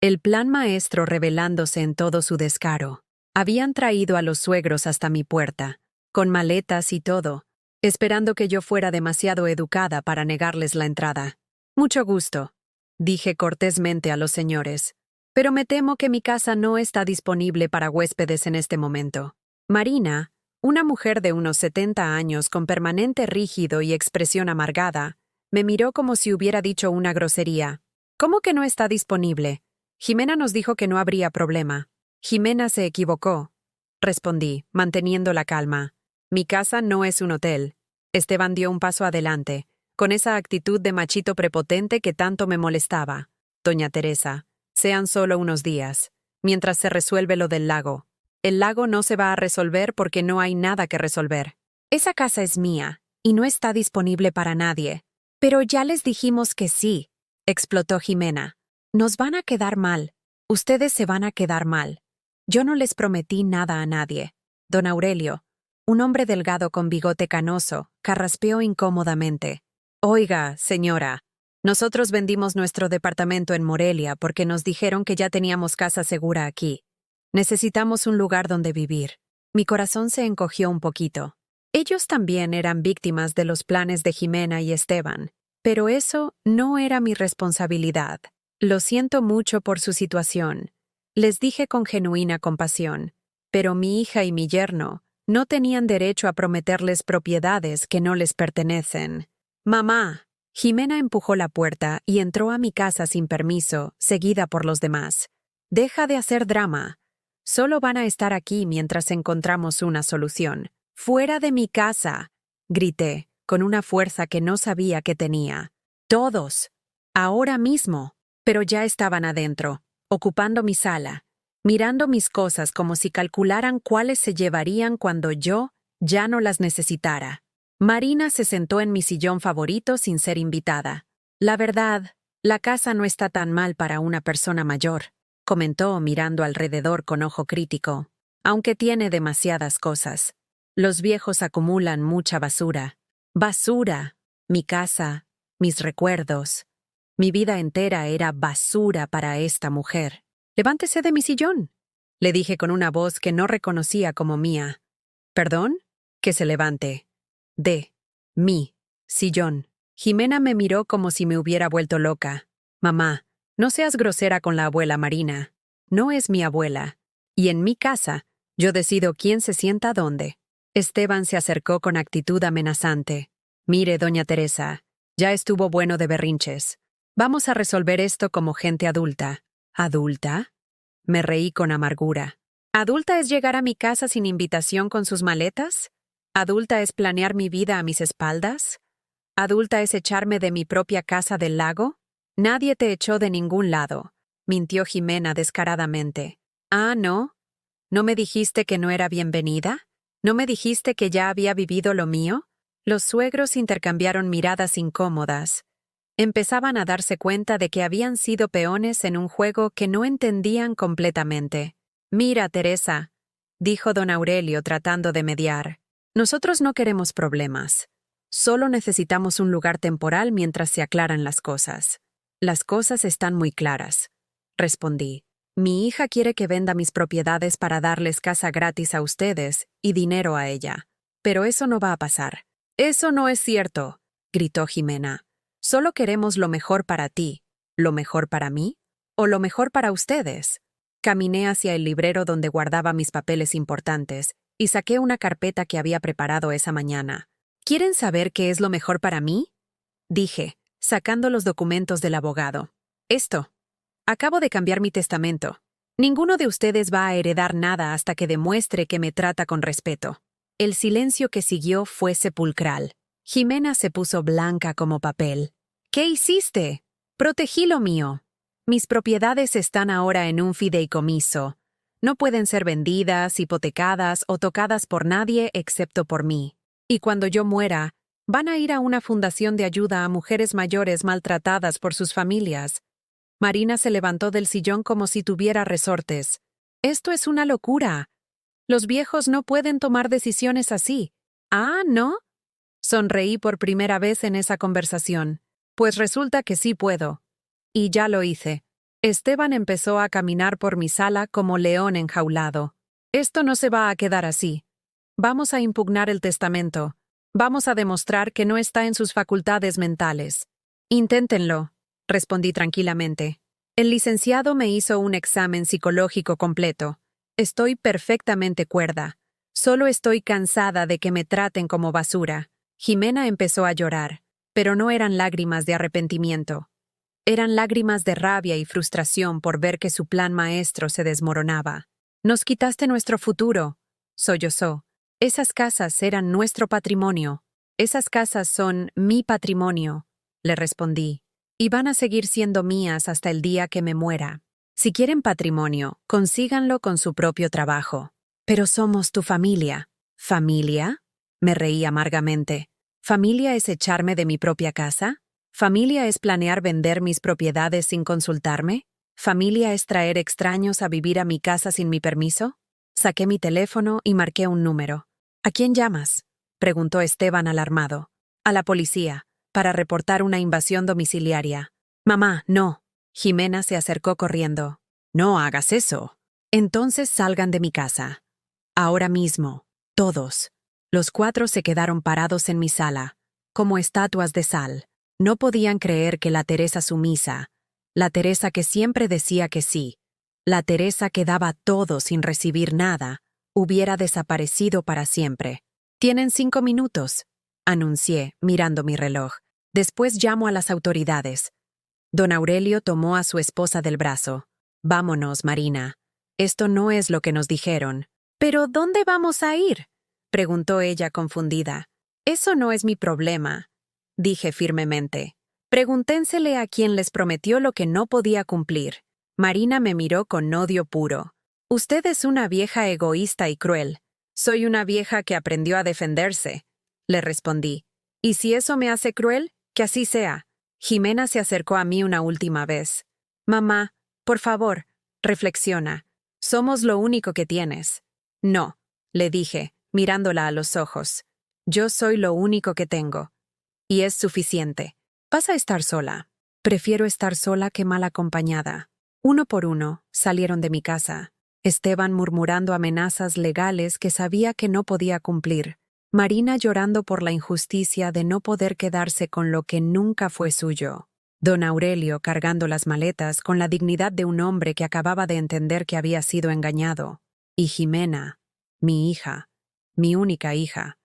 El plan maestro revelándose en todo su descaro. Habían traído a los suegros hasta mi puerta, con maletas y todo, esperando que yo fuera demasiado educada para negarles la entrada. «Mucho gusto», dije cortésmente a los señores, «pero me temo que mi casa no está disponible para huéspedes en este momento». Marina, una mujer de unos 70 años con permanente rígido y expresión amargada, me miró como si hubiera dicho una grosería. «¿Cómo que no está disponible? Jimena nos dijo que no habría problema». «Jimena se equivocó», respondí, manteniendo la calma. «Mi casa no es un hotel». Esteban dio un paso adelante, con esa actitud de machito prepotente que tanto me molestaba. «Doña Teresa, sean solo unos días, mientras se resuelve lo del lago. El lago no se va a resolver porque no hay nada que resolver. Esa casa es mía, y no está disponible para nadie». «Pero ya les dijimos que sí», explotó Jimena. «Nos van a quedar mal. Ustedes se van a quedar mal. Yo no les prometí nada a nadie». Don Aurelio, un hombre delgado con bigote canoso, carraspeó incómodamente. «Oiga, señora, nosotros vendimos nuestro departamento en Morelia porque nos dijeron que ya teníamos casa segura aquí. Necesitamos un lugar donde vivir». Mi corazón se encogió un poquito. Ellos también eran víctimas de los planes de Jimena y Esteban, pero eso no era mi responsabilidad. «Lo siento mucho por su situación», les dije con genuina compasión, pero mi hija y mi yerno no tenían derecho a prometerles propiedades que no les pertenecen. «Mamá». Jimena empujó la puerta y entró a mi casa sin permiso, seguida por los demás. «Deja de hacer drama. Solo van a estar aquí mientras encontramos una solución». «Fuera de mi casa», grité, con una fuerza que no sabía que tenía. «Todos. Ahora mismo». Pero ya estaban adentro, ocupando mi sala, mirando mis cosas como si calcularan cuáles se llevarían cuando yo ya no las necesitara. Marina se sentó en mi sillón favorito sin ser invitada. «La verdad, la casa no está tan mal para una persona mayor», comentó mirando alrededor con ojo crítico, «aunque tiene demasiadas cosas. Los viejos acumulan mucha basura». «Basura. Mi casa, mis recuerdos. Mi vida entera era basura para esta mujer». «Levántese de mi sillón», le dije con una voz que no reconocía como mía. «¿Perdón?» «Que se levante. De mi sillón». Jimena me miró como si me hubiera vuelto loca. «Mamá, no seas grosera con la abuela Marina. No es mi abuela. Y en mi casa, yo decido quién se sienta dónde». Esteban se acercó con actitud amenazante. «Mire, doña Teresa, Ya estuvo bueno de berrinches. Vamos a resolver esto como gente adulta. ¿Adulta? Me reí con amargura. ¿Adulta es llegar a mi casa sin invitación con sus maletas? ¿Adulta es planear mi vida a mis espaldas? ¿Adulta es echarme de mi propia casa del lago? Nadie te echó de ningún lado, mintió Jimena descaradamente. Ah, ¿no? ¿No me dijiste que no era bienvenida? ¿No me dijiste que ya había vivido lo mío? Los suegros intercambiaron miradas incómodas. Empezaban a darse cuenta de que habían sido peones en un juego que no entendían completamente. Mira, Teresa, dijo don Aurelio tratando de mediar. Nosotros no queremos problemas. Solo necesitamos un lugar temporal mientras se aclaran las cosas. Las cosas están muy claras, respondí. Mi hija quiere que venda mis propiedades para darles casa gratis a ustedes y dinero a ella. Pero eso no va a pasar. Eso no es cierto, gritó Jimena. Solo queremos lo mejor para ti. ¿Lo mejor para mí? ¿O lo mejor para ustedes? Caminé hacia el librero donde guardaba mis papeles importantes y saqué una carpeta que había preparado esa mañana. ¿Quieren saber qué es lo mejor para mí? Dije, sacando los documentos del abogado. Esto. Acabo de cambiar mi testamento. Ninguno de ustedes va a heredar nada hasta que demuestre que me trata con respeto. El silencio que siguió fue sepulcral. Jimena se puso blanca como papel. ¿Qué hiciste? Protegí lo mío. Mis propiedades están ahora en un fideicomiso. No pueden ser vendidas, hipotecadas o tocadas por nadie excepto por mí. Y cuando yo muera, van a ir a una fundación de ayuda a mujeres mayores maltratadas por sus familias. Marina se levantó del sillón como si tuviera resortes. Esto es una locura. Los viejos no pueden tomar decisiones así. Ah, ¿no? Sonreí por primera vez en esa conversación. Pues resulta que sí puedo. Y ya lo hice. Esteban empezó a caminar por mi sala como león enjaulado. Esto no se va a quedar así. Vamos a impugnar el testamento. Vamos a demostrar que no está en sus facultades mentales. Inténtenlo, respondí tranquilamente. El licenciado me hizo un examen psicológico completo. Estoy perfectamente cuerda. Solo estoy cansada de que me traten como basura. Jimena empezó a llorar, pero no eran lágrimas de arrepentimiento. Eran lágrimas de rabia y frustración por ver que su plan maestro se desmoronaba. Nos quitaste nuestro futuro, sollozó. Esas casas eran nuestro patrimonio. Esas casas son mi patrimonio, le respondí, y van a seguir siendo mías hasta el día que me muera. Si quieren patrimonio, consíganlo con su propio trabajo. Pero somos tu familia. ¿Familia? Me reí amargamente. ¿Familia es echarme de mi propia casa? ¿Familia es planear vender mis propiedades sin consultarme? ¿Familia es traer extraños a vivir a mi casa sin mi permiso? Saqué mi teléfono y marqué un número. ¿A quién llamas?, preguntó Esteban alarmado. A la policía, para reportar una invasión domiciliaria. Mamá, no. Jimena se acercó corriendo. No hagas eso. Entonces salgan de mi casa. Ahora mismo. Todos. Los 4 se quedaron parados en mi sala, como estatuas de sal. No podían creer que la Teresa sumisa, la Teresa que siempre decía que sí, la Teresa que daba todo sin recibir nada, hubiera desaparecido para siempre. «Tienen 5 minutos», anuncié, mirando mi reloj. «Después llamo a las autoridades». Don Aurelio tomó a su esposa del brazo. «Vámonos, Marina. Esto no es lo que nos dijeron». «¿Pero dónde vamos a ir?», preguntó ella confundida. «Eso no es mi problema», dije firmemente. «Pregúntensele a quien les prometió lo que no podía cumplir». Marina me miró con odio puro. «Usted es una vieja egoísta y cruel. Soy una vieja que aprendió a defenderse», le respondí. «Y si eso me hace cruel, que así sea». Jimena se acercó a mí una última vez. «Mamá, por favor, reflexiona. Somos lo único que tienes». «No», le dije, mirándola a los ojos. «Yo soy lo único que tengo. Y es suficiente. Vas a estar sola. Prefiero estar sola que mal acompañada». Uno por uno, salieron de mi casa. Esteban murmurando amenazas legales que sabía que no podía cumplir. Marina llorando por la injusticia de no poder quedarse con lo que nunca fue suyo. Don Aurelio cargando las maletas con la dignidad de un hombre que acababa de entender que había sido engañado. Y Jimena, mi hija, mi única hija,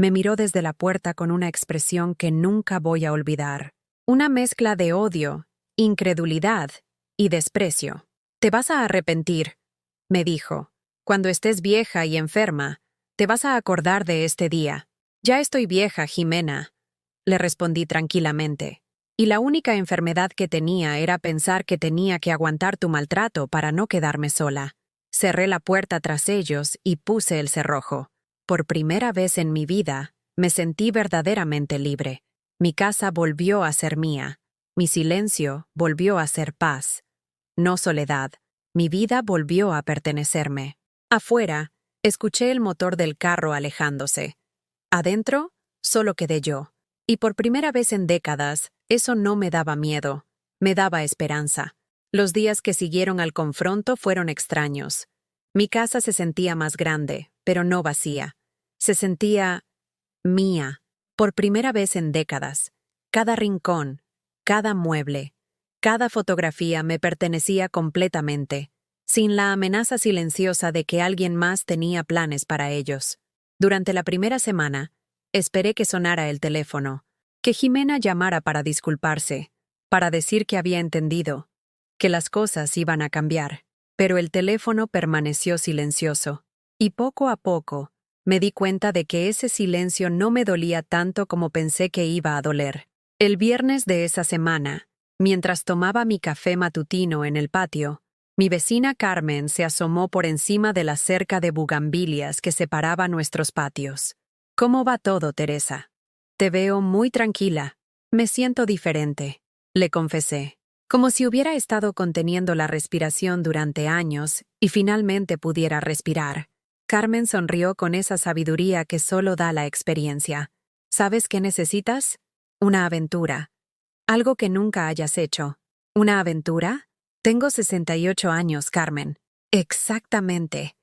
Me miró desde la puerta con una expresión que nunca voy a olvidar. Una mezcla de odio, incredulidad y desprecio. «Te vas a arrepentir», me dijo. «Cuando estés vieja y enferma, te vas a acordar de este día». «Ya estoy vieja, Jimena», le respondí tranquilamente. «Y la única enfermedad que tenía era pensar que tenía que aguantar tu maltrato para no quedarme sola». Cerré la puerta tras ellos y puse el cerrojo. Por primera vez en mi vida, me sentí verdaderamente libre. Mi casa volvió a ser mía. Mi silencio volvió a ser paz. No soledad. Mi vida volvió a pertenecerme. Afuera, escuché el motor del carro alejándose. Adentro, solo quedé yo. Y por primera vez en décadas, eso no me daba miedo. Me daba esperanza. Los días que siguieron al confronto fueron extraños. Mi casa se sentía más grande, pero no vacía. Se sentía mía, por primera vez en décadas. Cada rincón, cada mueble, cada fotografía me pertenecía completamente, sin la amenaza silenciosa de que alguien más tenía planes para ellos. Durante la primera semana, esperé que sonara el teléfono, que Jimena llamara para disculparse, para decir que había entendido, que las cosas iban a cambiar. Pero el teléfono permaneció silencioso, y poco a poco me di cuenta de que ese silencio no me dolía tanto como pensé que iba a doler. El viernes de esa semana, mientras tomaba mi café matutino en el patio, mi vecina Carmen se asomó por encima de la cerca de bugambilias que separaba nuestros patios. «¿Cómo va todo, Teresa?» «Te veo muy tranquila. Me siento diferente», le confesé. Como si hubiera estado conteniendo la respiración durante años y finalmente pudiera respirar. Carmen sonrió con esa sabiduría que solo da la experiencia. «¿Sabes qué necesitas? Una aventura. Algo que nunca hayas hecho». «¿Una aventura?» «Tengo 68 años, Carmen». «Exactamente.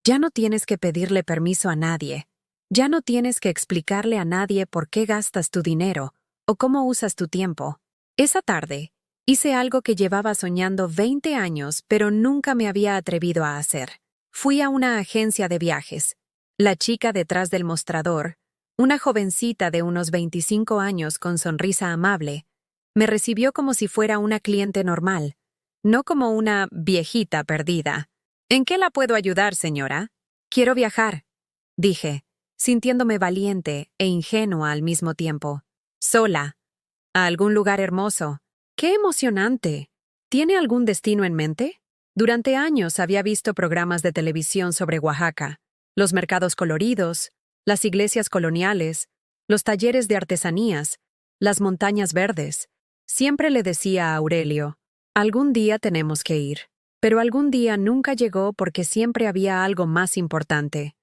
Ya no tienes que pedirle permiso a nadie. Ya no tienes que explicarle a nadie por qué gastas tu dinero o cómo usas tu tiempo». Esa tarde, hice algo que llevaba soñando 20 años, pero nunca me había atrevido a hacer. Fui a una agencia de viajes. La chica detrás del mostrador, una jovencita de unos 25 años con sonrisa amable, me recibió como si fuera una cliente normal, no como una viejita perdida. «¿En qué la puedo ayudar, señora?» «Quiero viajar», dije, sintiéndome valiente e ingenua al mismo tiempo. «Sola. ¿A algún lugar hermoso?» «¡Qué emocionante! ¿Tiene algún destino en mente?» Durante años había visto programas de televisión sobre Oaxaca, los mercados coloridos, las iglesias coloniales, los talleres de artesanías, las montañas verdes. Siempre le decía a Aurelio, «Algún día tenemos que ir». Pero algún día nunca llegó porque siempre había algo más importante.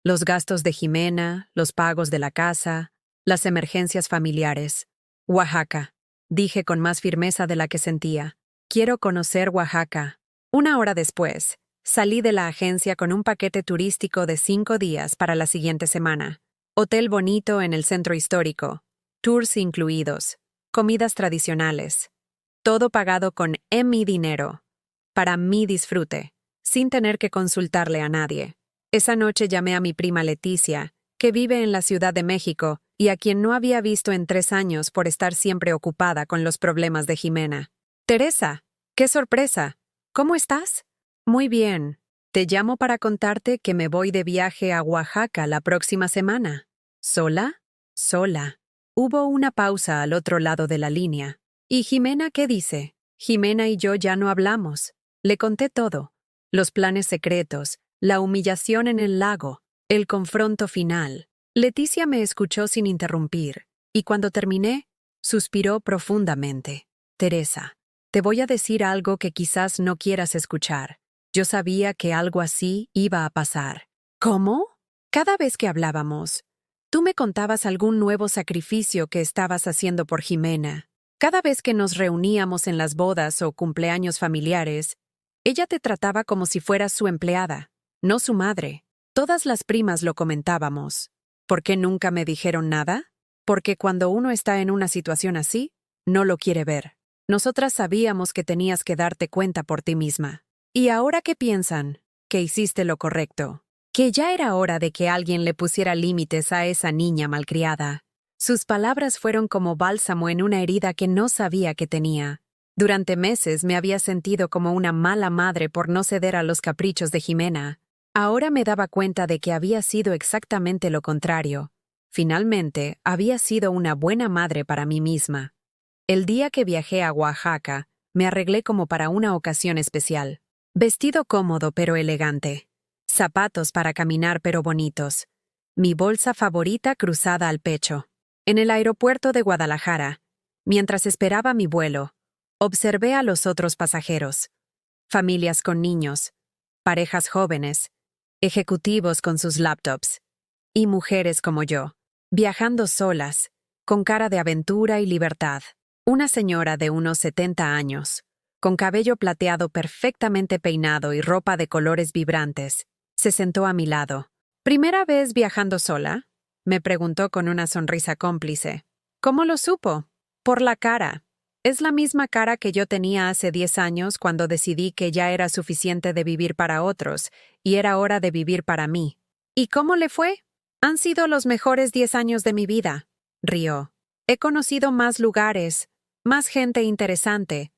Los gastos de Jimena, los pagos de la casa, las emergencias familiares. «Oaxaca», dije con más firmeza de la que sentía. «Quiero conocer Oaxaca». Una hora después, salí de la agencia con un paquete turístico de 5 días para la siguiente semana. Hotel bonito en el centro histórico, tours incluidos, comidas tradicionales. Todo pagado con mi dinero, para mi disfrute, sin tener que consultarle a nadie. Esa noche llamé a mi prima Leticia, que vive en la Ciudad de México y a quien no había visto en 3 años por estar siempre ocupada con los problemas de Jimena. «Teresa, qué sorpresa. ¿Cómo estás?» «Muy bien. Te llamo para contarte que me voy de viaje a Oaxaca la próxima semana». «¿Sola?» «Sola». Hubo una pausa al otro lado de la línea. «¿Y Jimena qué dice?» «Jimena y yo ya no hablamos». Le conté todo. Los planes secretos, la humillación en el lago, el confronto final. Leticia me escuchó sin interrumpir, y cuando terminé, suspiró profundamente. «Teresa, te voy a decir algo que quizás no quieras escuchar. Yo sabía que algo así iba a pasar». «¿Cómo?» Cada vez que hablábamos, tú me contabas algún nuevo sacrificio que estabas haciendo por Jimena. Cada vez que nos reuníamos en las bodas o cumpleaños familiares, ella te trataba como si fueras su empleada, no su madre. Todas las primas lo comentábamos. ¿Por qué nunca me dijeron nada? Porque cuando uno está en una situación así, no lo quiere ver. Nosotras sabíamos que tenías que darte cuenta por ti misma. ¿Y ahora qué piensan? Que hiciste lo correcto. que ya era hora de que alguien le pusiera límites a esa niña malcriada. Sus palabras fueron como bálsamo en una herida que no sabía que tenía. Durante meses me había sentido como una mala madre por no ceder a los caprichos de Jimena. Ahora me daba cuenta de que había sido exactamente lo contrario. Finalmente, había sido una buena madre para mí misma. El día que viajé a Oaxaca, me arreglé como para una ocasión especial. Vestido cómodo pero elegante. Zapatos para caminar pero bonitos. Mi bolsa favorita cruzada al pecho. En el aeropuerto de Guadalajara, mientras esperaba mi vuelo, observé a los otros pasajeros. Familias con niños, parejas jóvenes, ejecutivos con sus laptops, y mujeres como yo, viajando solas, con cara de aventura y libertad. Una señora de unos 70 años, con cabello plateado perfectamente peinado y ropa de colores vibrantes, se sentó a mi lado. ¿Primera vez viajando sola?, me preguntó con una sonrisa cómplice. ¿Cómo lo supo? Por la cara. Es la misma cara que yo tenía hace 10 años cuando decidí que ya era suficiente de vivir para otros y era hora de vivir para mí. ¿Y cómo le fue? Han sido los mejores 10 años de mi vida, rió. He conocido más lugares, más gente interesante.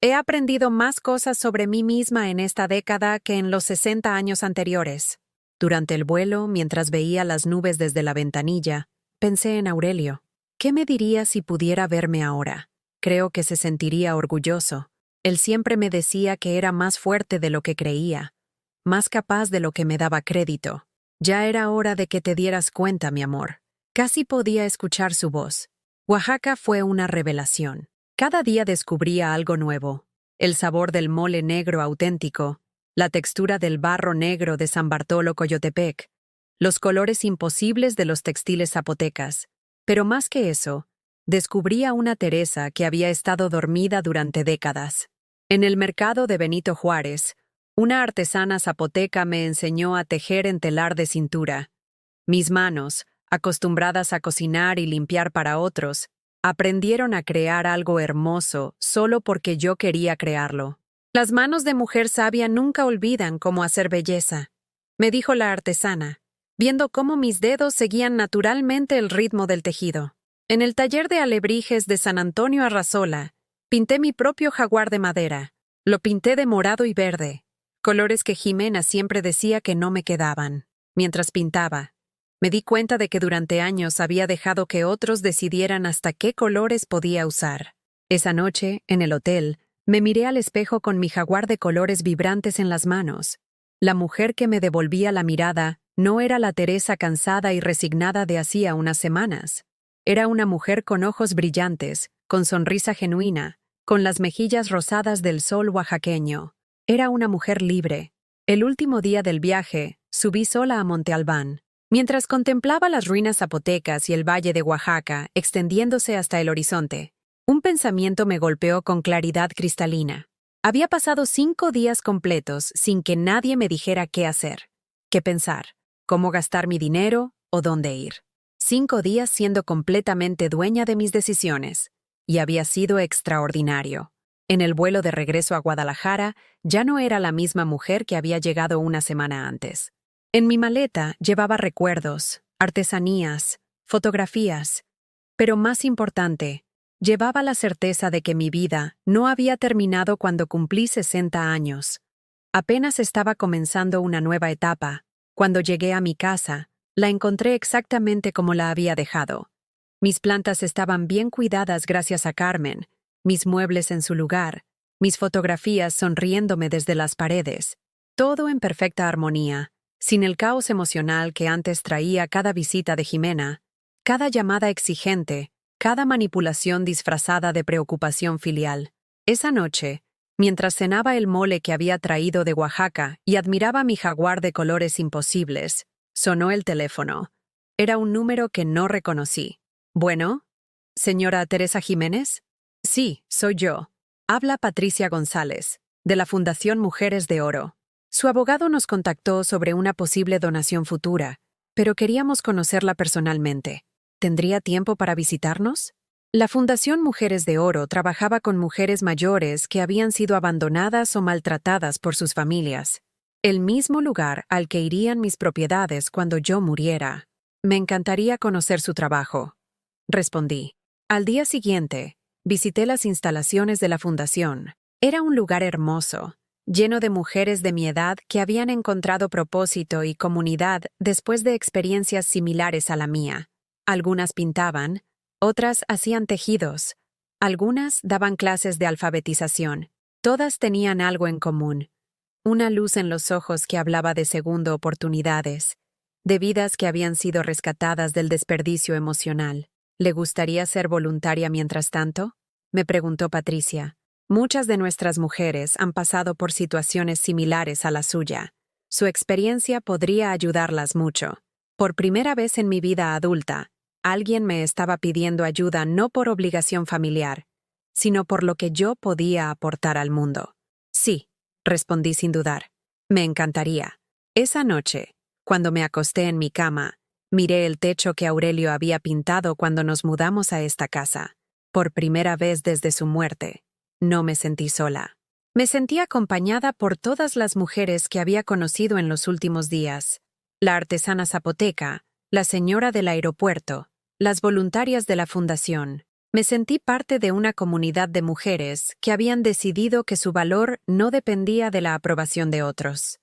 He aprendido más cosas sobre mí misma en esta década que en los 60 años anteriores. Durante el vuelo, mientras veía las nubes desde la ventanilla, pensé en Aurelio. ¿Qué me diría si pudiera verme ahora? Creo que se sentiría orgulloso. Él siempre me decía que era más fuerte de lo que creía, más capaz de lo que me daba crédito. Ya era hora de que te dieras cuenta, mi amor. Casi podía escuchar su voz. Oaxaca fue una revelación. Cada día descubría algo nuevo. El sabor del mole negro auténtico, la textura del barro negro de San Bartolo Coyotepec, los colores imposibles de los textiles zapotecas. Pero más que eso, descubrí a una Teresa que había estado dormida durante décadas. En el mercado de Benito Juárez, una artesana zapoteca me enseñó a tejer en telar de cintura. Mis manos, acostumbradas a cocinar y limpiar para otros, aprendieron a crear algo hermoso solo porque yo quería crearlo. Las manos de mujer sabia nunca olvidan cómo hacer belleza, me dijo la artesana, viendo cómo mis dedos seguían naturalmente el ritmo del tejido. En el taller de alebrijes de San Antonio Arrasola, pinté mi propio jaguar de madera. Lo pinté de morado y verde, colores que Jimena siempre decía que no me quedaban. Mientras pintaba, me di cuenta de que durante años había dejado que otros decidieran hasta qué colores podía usar. Esa noche, en el hotel, me miré al espejo con mi jaguar de colores vibrantes en las manos. La mujer que me devolvía la mirada no era la Teresa cansada y resignada de hacía unas semanas. Era una mujer con ojos brillantes, con sonrisa genuina, con las mejillas rosadas del sol oaxaqueño. Era una mujer libre. El último día del viaje, subí sola a Monte Albán. Mientras contemplaba las ruinas zapotecas y el valle de Oaxaca extendiéndose hasta el horizonte, un pensamiento me golpeó con claridad cristalina. Había pasado 5 días completos sin que nadie me dijera qué hacer, qué pensar, cómo gastar mi dinero o dónde ir. 5 días siendo completamente dueña de mis decisiones, y había sido extraordinario. En el vuelo de regreso a Guadalajara, ya no era la misma mujer que había llegado una semana antes. En mi maleta llevaba recuerdos, artesanías, fotografías, pero más importante, llevaba la certeza de que mi vida no había terminado cuando cumplí 60 años. Apenas estaba comenzando una nueva etapa. Cuando llegué a mi casa, la encontré exactamente como la había dejado. Mis plantas estaban bien cuidadas gracias a Carmen, mis muebles en su lugar, mis fotografías sonriéndome desde las paredes. Todo en perfecta armonía, sin el caos emocional que antes traía cada visita de Jimena, cada llamada exigente, cada manipulación disfrazada de preocupación filial. Esa noche, mientras cenaba el mole que había traído de Oaxaca y admiraba mi jaguar de colores imposibles, sonó el teléfono. Era un número que no reconocí. ¿Bueno? ¿Señora Teresa Jiménez? Sí, soy yo. Habla Patricia González, de la Fundación Mujeres de Oro. Su abogado nos contactó sobre una posible donación futura, pero queríamos conocerla personalmente. ¿Tendría tiempo para visitarnos? La Fundación Mujeres de Oro trabajaba con mujeres mayores que habían sido abandonadas o maltratadas por sus familias. El mismo lugar al que irían mis propiedades cuando yo muriera. Me encantaría conocer su trabajo, respondí. Al día siguiente, visité las instalaciones de la fundación. Era un lugar hermoso, lleno de mujeres de mi edad que habían encontrado propósito y comunidad después de experiencias similares a la mía. Algunas pintaban, otras hacían tejidos, algunas daban clases de alfabetización. Todas tenían algo en común: una luz en los ojos que hablaba de segundo oportunidades, de vidas que habían sido rescatadas del desperdicio emocional. ¿Le gustaría ser voluntaria mientras tanto?, me preguntó Patricia. Muchas de nuestras mujeres han pasado por situaciones similares a la suya. Su experiencia podría ayudarlas mucho. Por primera vez en mi vida adulta, alguien me estaba pidiendo ayuda no por obligación familiar, sino por lo que yo podía aportar al mundo. Sí, respondí sin dudar. Me encantaría. Esa noche, cuando me acosté en mi cama, miré el techo que Aurelio había pintado cuando nos mudamos a esta casa. Por primera vez desde su muerte, no me sentí sola. Me sentí acompañada por todas las mujeres que había conocido en los últimos días: la artesana zapoteca, la señora del aeropuerto, las voluntarias de la fundación. Me sentí parte de una comunidad de mujeres que habían decidido que su valor no dependía de la aprobación de otros,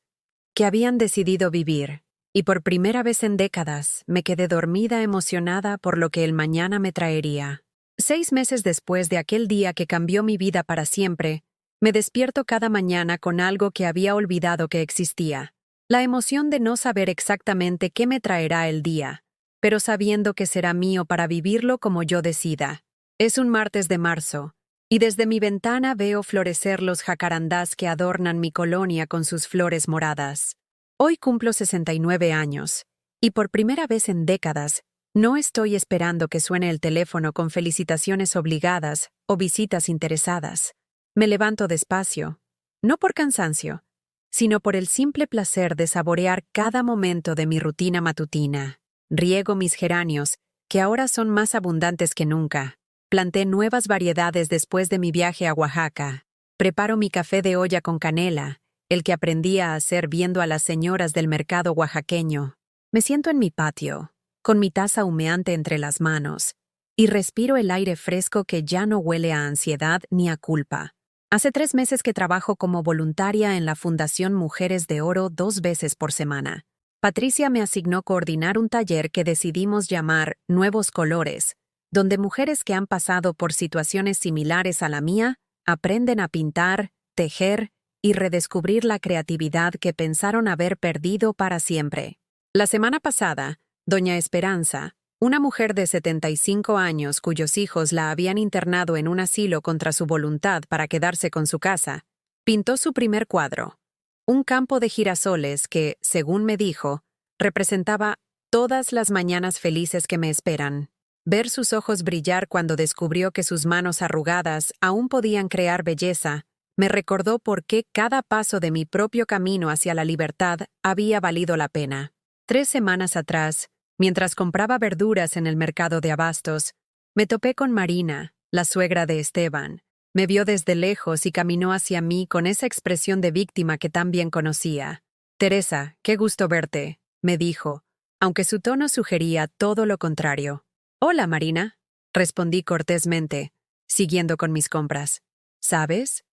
que habían decidido vivir, y por primera vez en décadas me quedé dormida emocionada por lo que el mañana me traería. 6 meses después de aquel día que cambió mi vida para siempre, me despierto cada mañana con algo que había olvidado que existía: la emoción de no saber exactamente qué me traerá el día, pero sabiendo que será mío para vivirlo como yo decida. Es un martes de marzo, y desde mi ventana veo florecer los jacarandás que adornan mi colonia con sus flores moradas. Hoy cumplo 69 años, y por primera vez en décadas, no estoy esperando que suene el teléfono con felicitaciones obligadas o visitas interesadas. Me levanto despacio, no por cansancio, sino por el simple placer de saborear cada momento de mi rutina matutina. Riego mis geranios, que ahora son más abundantes que nunca. Planté nuevas variedades después de mi viaje a Oaxaca. Preparo mi café de olla con canela, el que aprendí a hacer viendo a las señoras del mercado oaxaqueño. Me siento en mi patio, con mi taza humeante entre las manos, y respiro el aire fresco que ya no huele a ansiedad ni a culpa. Hace 3 meses que trabajo como voluntaria en la Fundación Mujeres de Oro 2 veces por semana. Patricia me asignó coordinar un taller que decidimos llamar Nuevos Colores, donde mujeres que han pasado por situaciones similares a la mía aprenden a pintar, tejer y redescubrir la creatividad que pensaron haber perdido para siempre. La semana pasada, doña Esperanza, una mujer de 75 años cuyos hijos la habían internado en un asilo contra su voluntad para quedarse con su casa, pintó su primer cuadro: un campo de girasoles que, según me dijo, representaba todas las mañanas felices que me esperan. Ver sus ojos brillar cuando descubrió que sus manos arrugadas aún podían crear belleza, me recordó por qué cada paso de mi propio camino hacia la libertad había valido la pena. 3 semanas atrás, mientras compraba verduras en el mercado de abastos, me topé con Marina, la suegra de Esteban. Me vio desde lejos y caminó hacia mí con esa expresión de víctima que tan bien conocía. «Teresa, qué gusto verte», me dijo, aunque su tono sugería todo lo contrario. «Hola, Marina», respondí cortésmente, siguiendo con mis compras. «¿Sabes?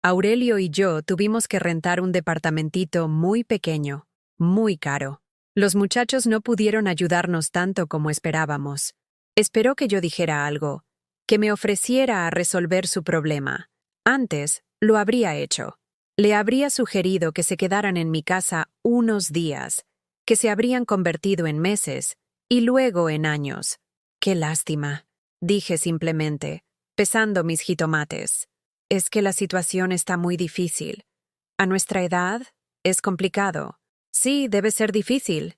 Aurelio y yo tuvimos que rentar un departamentito muy pequeño, muy caro. Los muchachos no pudieron ayudarnos tanto como esperábamos. Esperó que yo dijera algo, que me ofreciera a resolver su problema. Antes, lo habría hecho. Le habría sugerido que se quedaran en mi casa unos días, que se habrían convertido en meses, y luego en años. «Qué lástima», dije simplemente, pesando mis jitomates. «Es que la situación está muy difícil. A nuestra edad, es complicado». «Sí, debe ser difícil»,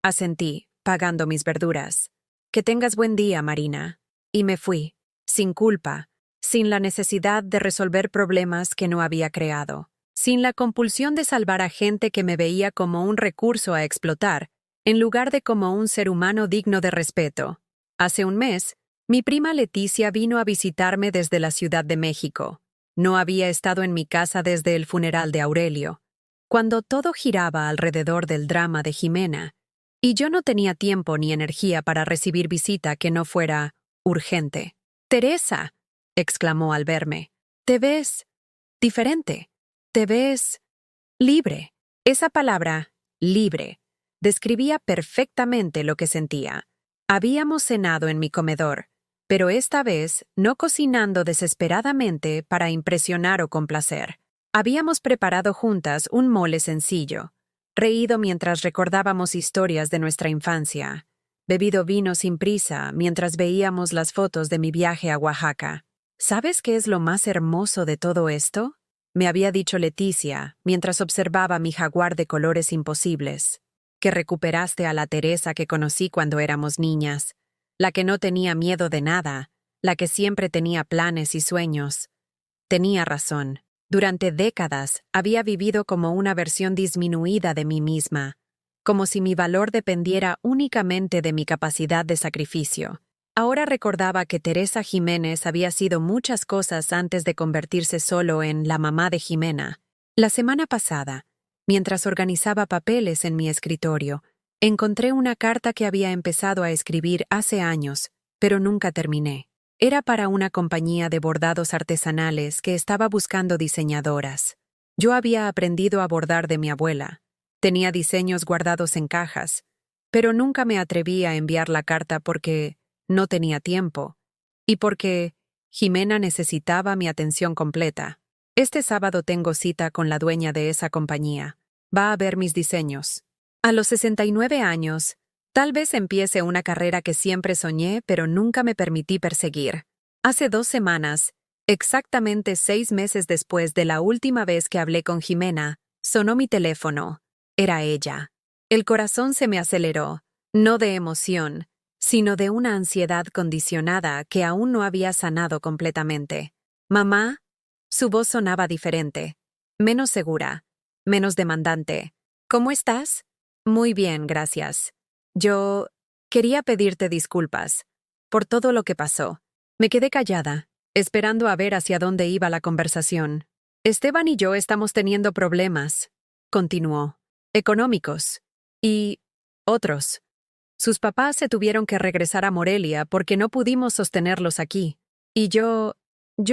asentí, pagando mis verduras. «Que tengas buen día, Marina». Y me fui, sin culpa, sin la necesidad de resolver problemas que no había creado, sin la compulsión de salvar a gente que me veía como un recurso a explotar, en lugar de como un ser humano digno de respeto. Hace un mes, mi prima Leticia vino a visitarme desde la Ciudad de México. No había estado en mi casa desde el funeral de Aurelio. cuando todo giraba alrededor del drama de Jimena, y yo no tenía tiempo ni energía para recibir visita que no fuera urgente. «Teresa», exclamó al verme, «te ves diferente, te ves libre». Esa palabra, libre, describía perfectamente lo que sentía. Habíamos cenado en mi comedor, pero esta vez no cocinando desesperadamente para impresionar o complacer. Habíamos preparado juntas un mole sencillo, reído mientras recordábamos historias de nuestra infancia, bebido vino sin prisa mientras veíamos las fotos de mi viaje a Oaxaca. ¿Sabes qué es lo más hermoso de todo esto?, me había dicho Leticia mientras observaba mi jaguar de colores imposibles. Que recuperaste a la Teresa que conocí cuando éramos niñas, la que no tenía miedo de nada, la que siempre tenía planes y sueños. Tenía razón. Durante décadas había vivido como una versión disminuida de mí misma, como si mi valor dependiera únicamente de mi capacidad de sacrificio. Ahora recordaba que Teresa Jiménez había sido muchas cosas antes de convertirse solo en la mamá de Jimena. La semana pasada, mientras organizaba papeles en mi escritorio, encontré una carta que había empezado a escribir hace años, pero nunca terminé. Era para una compañía de bordados artesanales que estaba buscando diseñadoras. Yo había aprendido a bordar de mi abuela. Tenía diseños guardados en cajas, pero nunca me atreví a enviar la carta porque no tenía tiempo, y porque Jimena necesitaba mi atención completa. Este sábado tengo cita con la dueña de esa compañía. Va a ver mis diseños. A los 69 años, tal vez empiece una carrera que siempre soñé, pero nunca me permití perseguir. Hace 2 semanas, exactamente 6 meses después de la última vez que hablé con Jimena, sonó mi teléfono. Era ella. El corazón se me aceleró, no de emoción, sino de una ansiedad condicionada que aún no había sanado completamente. «Mamá», su voz sonaba diferente, menos segura, menos demandante. «¿Cómo estás?» «Muy bien, gracias. Yo quería pedirte disculpas por todo lo que pasó». Me quedé callada, esperando a ver hacia dónde iba la conversación. «Esteban y yo estamos teniendo problemas», continuó, «económicos y otros. Sus papás se tuvieron que regresar a Morelia porque no pudimos sostenerlos aquí. Y yo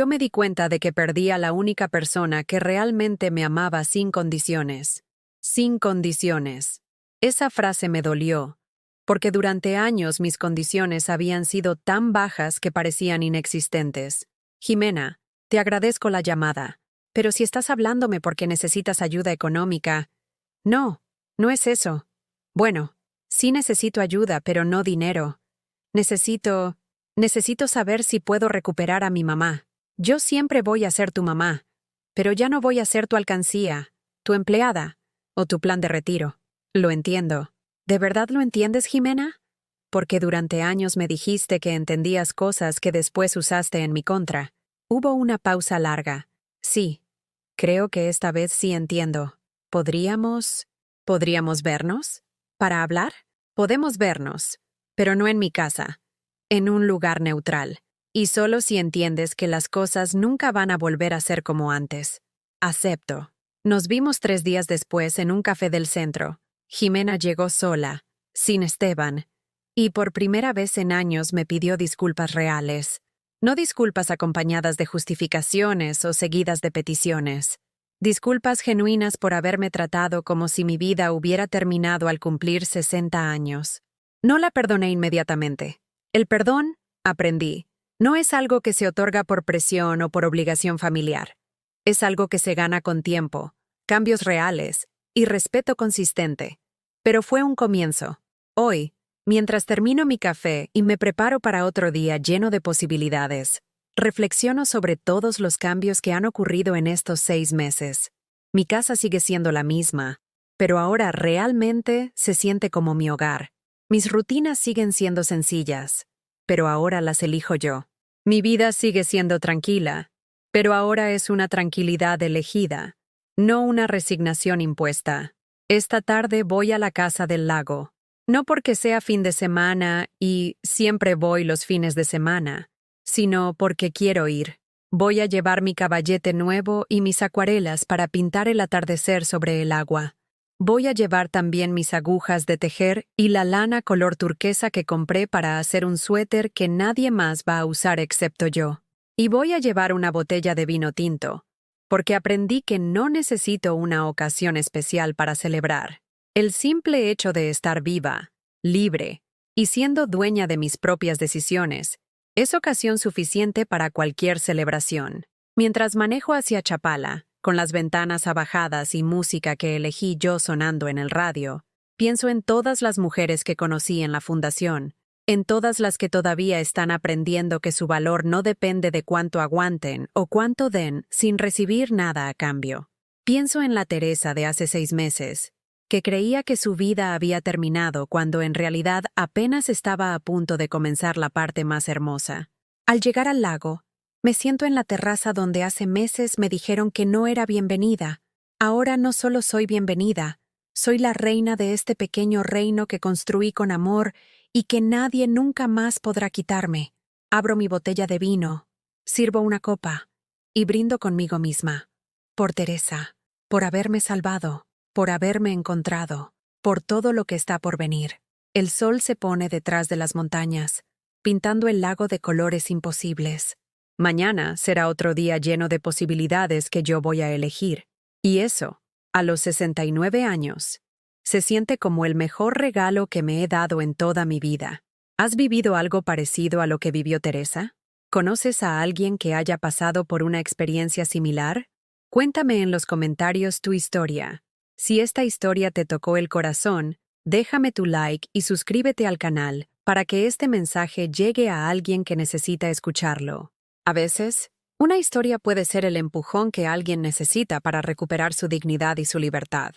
me di cuenta de que perdí a la única persona que realmente me amaba sin condiciones. Sin condiciones». Esa frase me dolió, porque durante años mis condiciones habían sido tan bajas que parecían inexistentes. «Jimena, te agradezco la llamada, pero si estás hablándome porque necesitas ayuda económica». «No, no es eso. Bueno, sí necesito ayuda, pero no dinero. Necesito saber si puedo recuperar a mi mamá. Yo siempre voy a ser tu mamá, pero ya no voy a ser tu alcancía, tu empleada o tu plan de retiro». «Lo entiendo». «¿De verdad lo entiendes, Jimena? Porque durante años me dijiste que entendías cosas que después usaste en mi contra». Hubo una pausa larga. «Sí, creo que esta vez sí entiendo. ¿Podríamos vernos? ¿Para hablar?» «Podemos vernos, pero no en mi casa. En un lugar neutral. Y solo si entiendes que las cosas nunca van a volver a ser como antes». «Acepto». Nos vimos 3 días después en un café del centro. Jimena llegó sola, sin Esteban, y por primera vez en años me pidió disculpas reales. No disculpas acompañadas de justificaciones o seguidas de peticiones. Disculpas genuinas por haberme tratado como si mi vida hubiera terminado al cumplir 60 años. No la perdoné inmediatamente. El perdón, aprendí, no es algo que se otorga por presión o por obligación familiar. Es algo que se gana con tiempo, cambios reales y respeto consistente. Pero fue un comienzo. Hoy, mientras termino mi café y me preparo para otro día lleno de posibilidades, reflexiono sobre todos los cambios que han ocurrido en estos 6 meses. Mi casa sigue siendo la misma, pero ahora realmente se siente como mi hogar. Mis rutinas siguen siendo sencillas, pero ahora las elijo yo. Mi vida sigue siendo tranquila, pero ahora es una tranquilidad elegida, no una resignación impuesta. Esta tarde voy a la Casa del Lago. No porque sea fin de semana y siempre voy los fines de semana, sino porque quiero ir. Voy a llevar mi caballete nuevo y mis acuarelas para pintar el atardecer sobre el agua. Voy a llevar también mis agujas de tejer y la lana color turquesa que compré para hacer un suéter que nadie más va a usar excepto yo. Y voy a llevar una botella de vino tinto, porque aprendí que no necesito una ocasión especial para celebrar. El simple hecho de estar viva, libre y siendo dueña de mis propias decisiones es ocasión suficiente para cualquier celebración. Mientras manejo hacia Chapala, con las ventanas abajadas y música que elegí yo sonando en el radio, pienso en todas las mujeres que conocí en la fundación, en todas las que todavía están aprendiendo que su valor no depende de cuánto aguanten o cuánto den sin recibir nada a cambio. Pienso en la Teresa de hace 6 meses, que creía que su vida había terminado cuando en realidad apenas estaba a punto de comenzar la parte más hermosa. Al llegar al lago, me siento en la terraza donde hace meses me dijeron que no era bienvenida. Ahora no solo soy bienvenida, soy la reina de este pequeño reino que construí con amor y que nadie nunca más podrá quitarme. Abro mi botella de vino, sirvo una copa y brindo conmigo misma. Por Teresa, por haberme salvado, por haberme encontrado, por todo lo que está por venir. El sol se pone detrás de las montañas, pintando el lago de colores imposibles. Mañana será otro día lleno de posibilidades que yo voy a elegir. Y eso, a los 69 años, se siente como el mejor regalo que me he dado en toda mi vida. ¿Has vivido algo parecido a lo que vivió Teresa? ¿Conoces a alguien que haya pasado por una experiencia similar? Cuéntame en los comentarios tu historia. Si esta historia te tocó el corazón, déjame tu like y suscríbete al canal para que este mensaje llegue a alguien que necesita escucharlo. A veces, una historia puede ser el empujón que alguien necesita para recuperar su dignidad y su libertad.